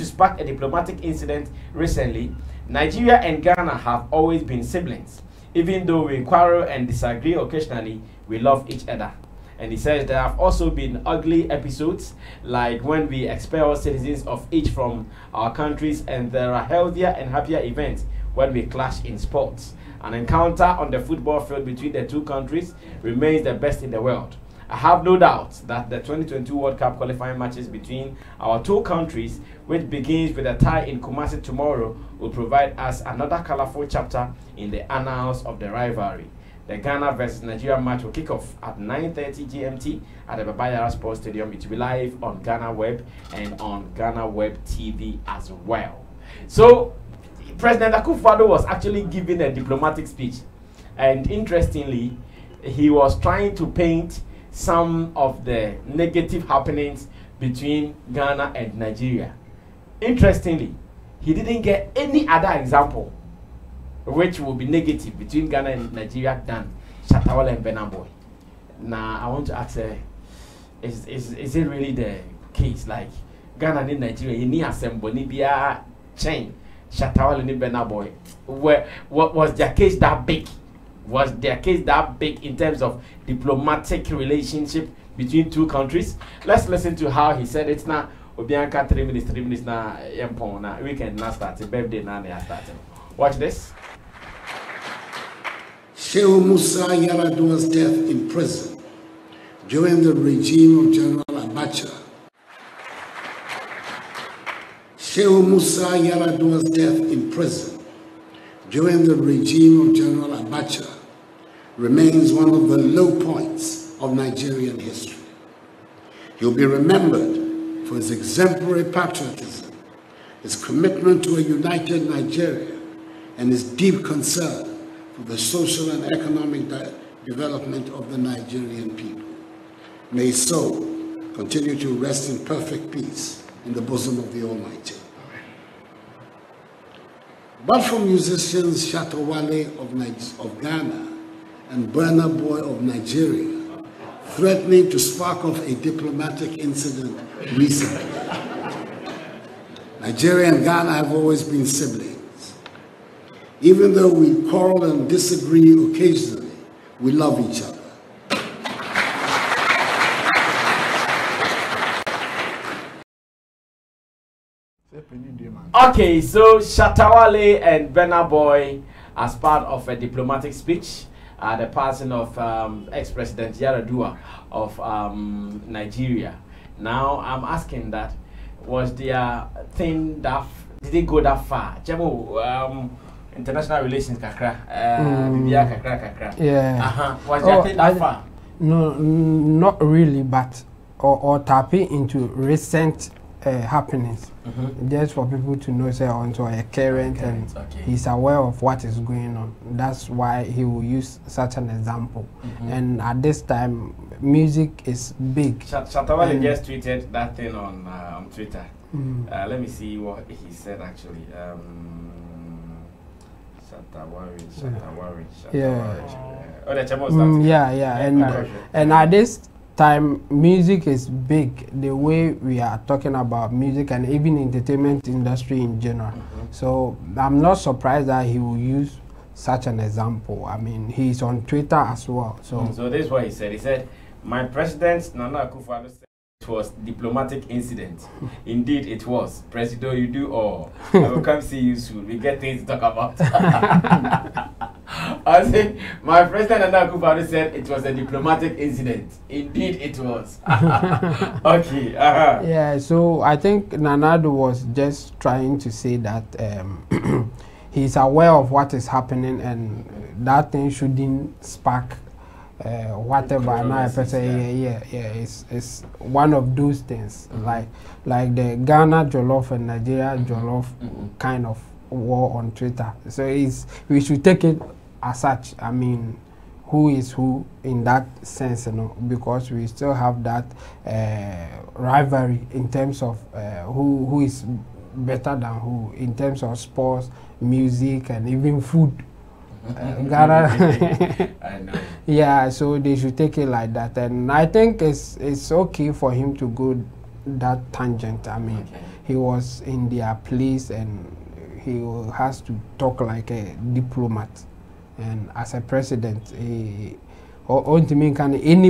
spark a diplomatic incident recently, Nigeria and Ghana have always been siblings. Even though we quarrel and disagree occasionally, we love each other. And he says there have also been ugly episodes, like when we expel citizens of each from our countries, and there are healthier and happier events when we clash in sports. An encounter on the football field between the two countries remains the best in the world. I have no doubt that the 2022 World Cup qualifying matches between our two countries, which begins with a tie in Kumasi tomorrow, will provide us another colorful chapter in the annals of the rivalry. The Ghana versus Nigeria match will kick off at 9:30 GMT at the Babayara Sports Stadium. It will be live on Ghana Web and on Ghana Web TV as well. So, President Akufo-Addo was actually giving a diplomatic speech. And interestingly, he was trying to paint some of the negative happenings between Ghana and Nigeria. Interestingly, he didn't get any other example which will be negative between Ghana and Nigeria than Shatta Wale and Burna Boy. Now, I want to ask, is it really the case? Like, Ghana and Nigeria, you need assemble, you need a chain. Shatta Wale and Burna Boy. What was their case that big? Was their case that big in terms of diplomatic relationship between two countries? Let's listen to how he said it now. Obianka 3 minutes now. Weekend now starting. Birthday now they are starting. Watch this. Shehu Musa Yaradua's death in prison during the regime of General Abacha. Shehu Musa Yaradua's death in prison during the regime of General Abacha remains one of the low points of Nigerian history. He'll be remembered for his exemplary patriotism, his commitment to a united Nigeria, and his deep concern for the social and economic development of the Nigerian people. May his soul continue to rest in perfect peace in the bosom of the Almighty. But for musicians Shatta Wale of Ghana and Burna Boy of Nigeria threatening to spark off a diplomatic incident recently, Nigeria and Ghana have always been siblings. Even though we quarrel and disagree occasionally, we love each other. Okay, so Shatta Wale and Burna Boy, as part of a diplomatic speech, the passing of ex-president Yar'Adua of Nigeria. Now, I'm asking that, was their thing that, did it go that far? Jemo, international relations kakra, kakra. Yeah. Was their thing that far? No, not really, but or tapping into recent happenings, just for people to know, say, onto a current, and he's aware of what is going on. That's why he will use such an example. And at this time, music is big. Shatta Wale just tweeted that thing on Twitter. Let me see what he said actually. Shatta Wale. And at this time, music is big, the way we are talking about music and even entertainment industry in general. So I'm not surprised that he will use such an example. I mean, he's on Twitter as well. So this is what he said. He said, my president Nana Akufo-Addo said it was diplomatic incident. Indeed it was. President, you do all. I will come see you soon. We get things to talk about. I say, my president Nana Akufo-Addo said it was a diplomatic incident. Indeed it was. Okay. Yeah, so I think Nanado was just trying to say that he's aware of what is happening and that thing shouldn't spark whatever. And I say, it's one of those things, like the Ghana Jollof and Nigeria Jollof kind of war on Twitter. So we should take it as such. I mean, who is who in that sense, you know, because we still have that rivalry in terms of who is better than who in terms of sports, music, and even food. Ghana, I know. Yeah, so they should take it like that, and I think it's okay for him to go that tangent. I mean, he was in their place, and he has to talk like a diplomat, and as a president, any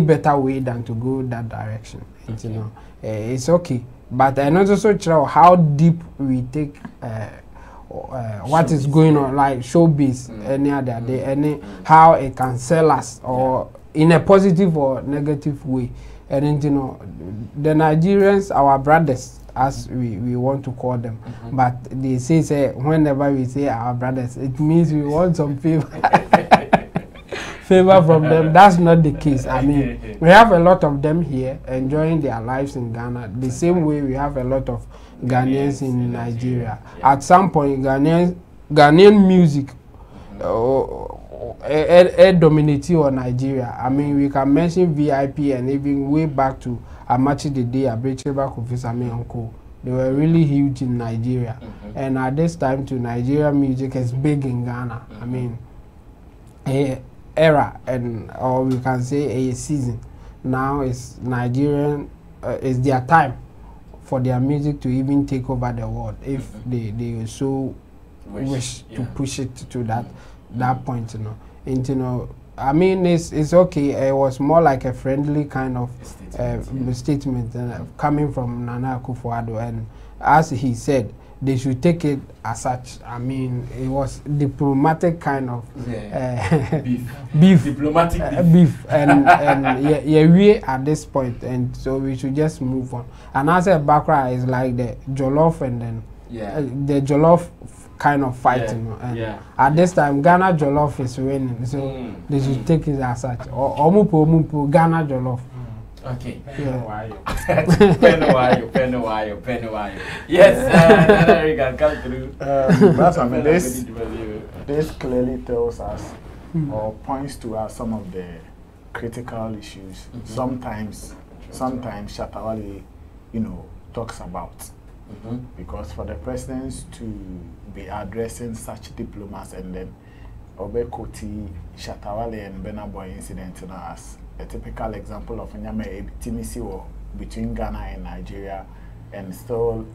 better way than to go that direction. You know, it's okay, but I not also show how deep we take. What is going on, like showbiz, any other day, how it can sell us, or in a positive or negative way. And you know, the Nigerians, our brothers, as we want to call them, but they say whenever we say our brothers, it means we want some favor. Favor from them. That's not the case. I mean, we have a lot of them here enjoying their lives in Ghana, the same way we have a lot of Ghanaians in Nigeria. At some point, Ghanaian music dominating on Nigeria. I mean, we can mention VIP and even way back to Amachi Dede, Abrecheba Kofi Sammy Uncle. They were really huge in Nigeria. And at this time, too, Nigerian music is big in Ghana. I mean, era, and or we can say a season. Now it's Nigerian, it's their time for their music to even take over the world if they so wish to push it to that point, you know. And you know, I mean, it's okay. It was more like a friendly kind of statement coming from Nana Akufo-Addo, and as he said, they should take it as such. I mean, it was diplomatic kind of beef. Diplomatic beef. And we at this point, and so we should just move on. And as a background is like the Jollof, and then the Jollof kind of fighting. And at this time, Ghana Jollof is winning, so they should take it as such. Omupo Ghana Jollof. Okay. Penny. Yes, come through. That's I mean, this clearly tells us or points to us some of the critical issues. Sometimes sometimes Shatta Wale, talks about. Because for the presidents to be addressing such diplomats and then Obekoti, Shatta Wale and Burna Boy incident as a typical example of Nyame intimacy between Ghana and Nigeria, and still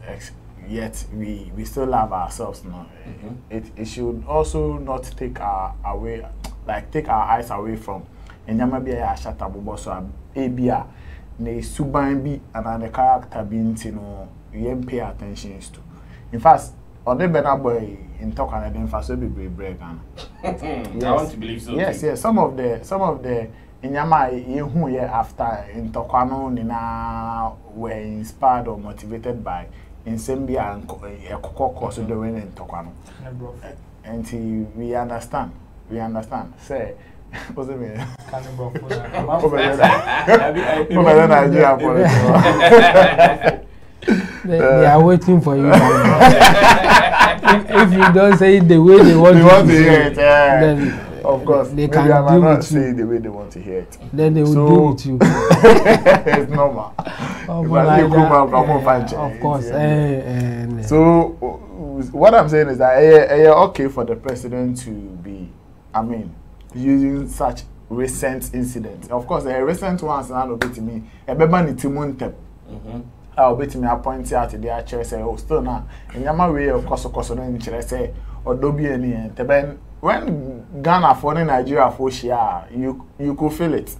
yet we still love ourselves now. It should also not take our eyes away from Nyame bia Shatta Bobo so ebia ne suban bi and the character being pay attention to. In fact, on the Burna Boy in talk and then for so be brave Ghana. I want to believe so. Yes, yes. Some of the Inyama who after in Tokano Nina were inspired or motivated by in Sembia and Koko so the win in Tokano. And we understand. Say what's it mean? They are waiting for you. if you don't say it the way they want to hear it, then of course they can deal with say it the way they want to hear it. Then they will deal with you. It's normal. Of course. So what I'm saying is that okay for the president to be, using such recent incidents. Of course, the recent ones are not to me. I'll bet me appoint out the chair say, oh, still now, in your way of course, no interest say, or do be any. When Ghana for Nigeria for share, you could feel it.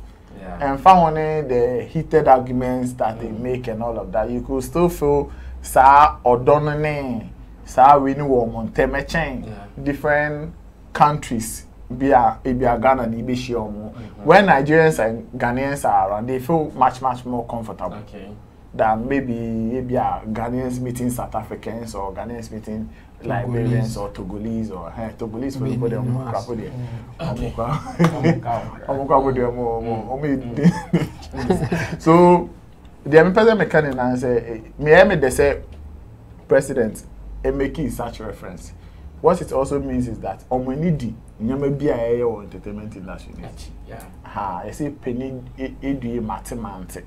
And found the heated arguments that they make and all of that, you could still feel sa or donne, sa winning war chain, different countries. Be a Ghana and when Nigerians and Ghanaians are around, they feel much more comfortable. Than maybe a Ghanaians meeting South Africans or Ghanaians meeting Liberians or Togolese or Togolese for everybody so the president mechanic and say me they say president making such reference. What it also means is that omonidi nyama bia or entertainment industry. I say penny mathematics.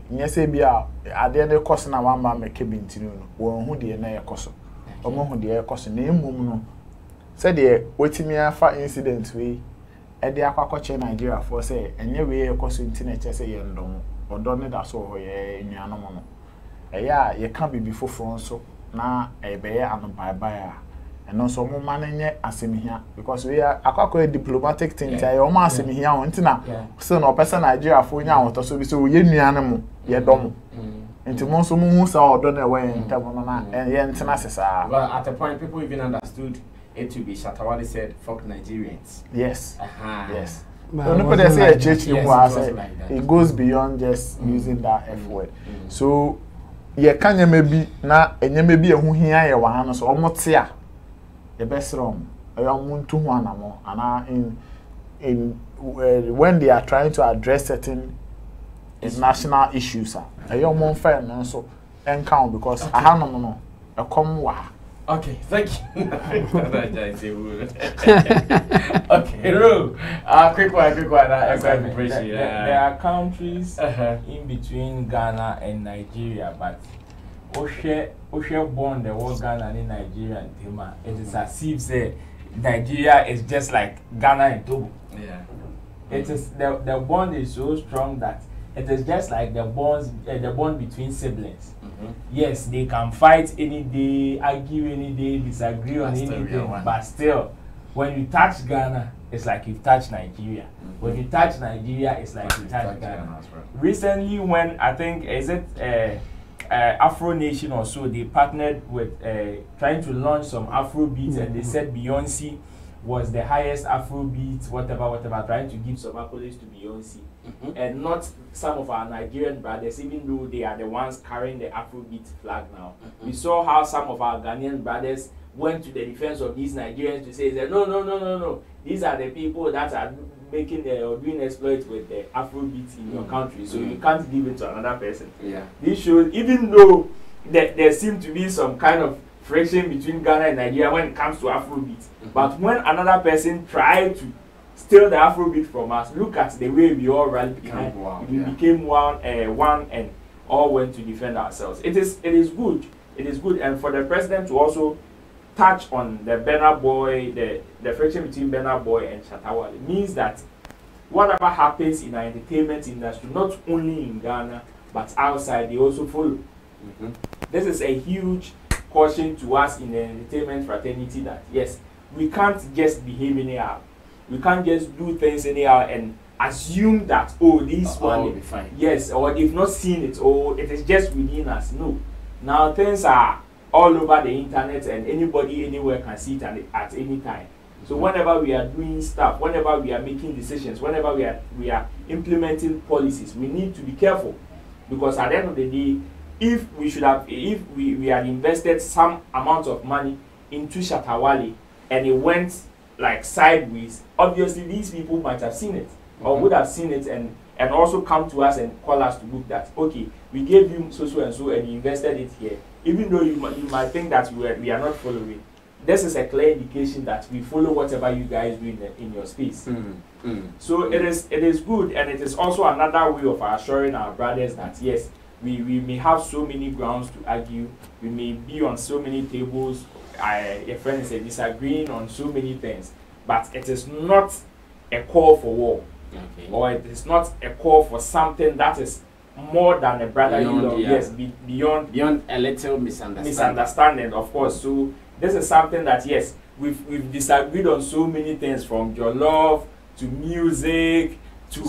Yes, be at the end of course na one man make no won hu de na yekoso omo hu de yekoso na emum no said the wetimi afa incident we e de akwakoche Nigeria for say enye we yekoso nti che say ye ndom odo ne da so ho ye nuanom no ya ye ka bibi foforo nso na e be ye anu bye bye and also mo manenye asemihia because we are akwa diplomatic thing tie o ma asemihia o ntina so no person Nigeria fo nya woto so bi so ye nuane mo ye dom nti mo so mo hu sa odo na we ntabo no na ye ntina sesa. Well, at a point people even understood it to be Shatta Wale said fuck Nigerians. Yes. Yes. So no put say a church it goes beyond just using that F word. So ye kanya maybe na enye maybe ehu hia ye wa no so omotia the best room when they are trying to address certain national issues so count because I have no okay, thank you. Okay, Ru. Quick one. There are countries in between Ghana and Nigeria, but Oshe born the whole Ghana and Nigeria and Tema. It is as if say Nigeria is just like Ghana and Togo. Yeah. It is the bond is so strong that it is just like the bond between siblings. Yes, they can fight any day, argue any day, disagree on anything, but still, when you touch Ghana, it's like you touch Nigeria. When you touch Nigeria, it's like you touch Ghana. Recently, when I think Afro Nation or so, they partnered with trying to launch some Afro beats, and they said Beyonce was the highest Afro beat, whatever, trying to give some accolades to Beyonce. And not some of our Nigerian brothers, even though they are the ones carrying the Afrobeat flag now. We saw how some of our Ghanaian brothers went to the defense of these Nigerians to say that no. These are the people that are making or doing exploits with the Afrobeat in your country, so you can't give it to another person. Yeah. This shows, even though there seems to be some kind of friction between Ghana and Nigeria when it comes to Afrobeat, but when another person tries to steal the Afrobeat from us. Look at the way we all rallied behind. We became one and all went to defend ourselves. It is good. It is good, and for the president to also touch on the Burna Boy, the friction between Burna Boy and Shatta Wale means that whatever happens in our entertainment industry, not only in Ghana but outside, they also follow. This is a huge caution to us in the entertainment fraternity that yes, we can't just behave anyhow. We can't just do things anyhow and assume that this one will be fine. Yes, or if not seen it, or it is just within us. No. Now things are all over the internet and anybody anywhere can see it at any time. So whenever we are doing stuff, whenever we are making decisions, whenever we are implementing policies, we need to be careful, because at the end of the day, if we had invested some amount of money into Shatta Wale and it went like sideways, obviously these people might have seen it or would have seen it and also come to us and call us to book that, okay, we gave you so and so and you invested it here, even though you might think that we are not following. This is a clear indication that we follow whatever you guys do in your space. So it is good, and it is also another way of assuring our brothers that yes, we may have so many grounds to argue, we may be on so many tables, your friends say disagreeing on so many things, but it is not a call for war, or it is not a call for something that is more than a brotherly love. Yes, beyond a little misunderstanding, of course. So this is something that yes, we've disagreed on so many things, from your love to music to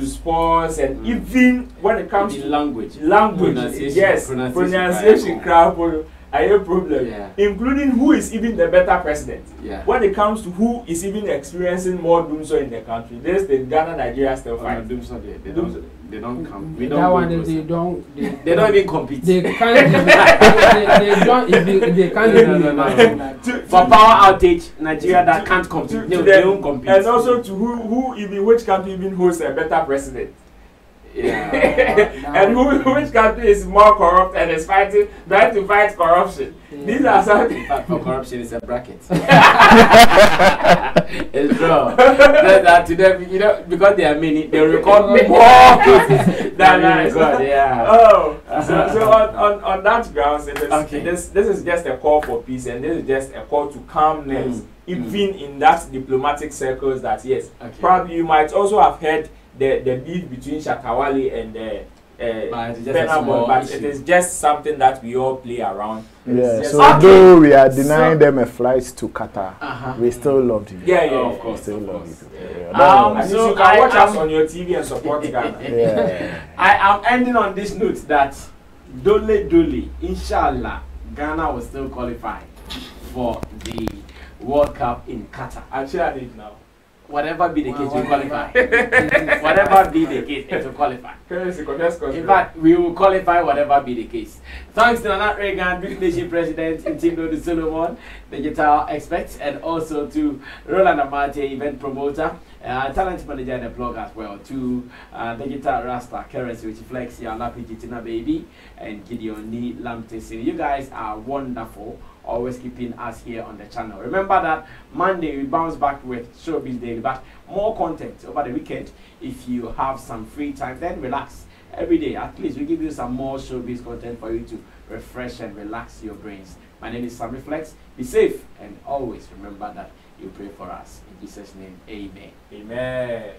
sports, and even when it comes to language, pronunciation crap, I have a problem, including who is even the better president. When it comes to who is even experiencing more doomsday in the country, there's the Ghana-Nigeria still fight. They don't come. They don't even compete. They can't. They can't. For power outage, Nigeria that can't compete. They don't compete. And also to which country even hosts a better president. And which country is more corrupt and is trying to fight corruption. These are something. In fact, for corruption is a bracket. It's true. That to them, because there are many, they record more cases than record. So on that grounds, this is just a call for peace, and this is just a call to calmness, even in that diplomatic circles. That yes, probably you might also have heard the beef between Shatta Wale and Burna Boy, but it is just something that we all play around. So though we are denying them a flight to Qatar, we still love you. Of course, still love you. So you can watch us on your TV and support Ghana. I am ending on this note that dole, inshallah, Ghana will still qualify for the World Cup in Qatar. Actually, I need now. Whatever be the case, we qualify. Whatever be the case, it will qualify. In fact, we will qualify whatever be the case. Thanks to Nana Reagan, Big Nation President, Intindo Solomon, digital expert, and also to Roland Amate, event promoter, talent manager and a blog as well, to digital Rasta, Currency, which Flex, Lapi Jitina Baby, and Gideon Ni Lamtesin. You guys are wonderful. Always keeping us here on the channel. Remember that Monday we bounce back with Showbiz Daily, but more content over the weekend. If you have some free time, then relax every day. At least we give you some more showbiz content for you to refresh and relax your brains. My name is Sammy Flex. Be safe and always remember that you pray for us. In Jesus' name, amen. Amen.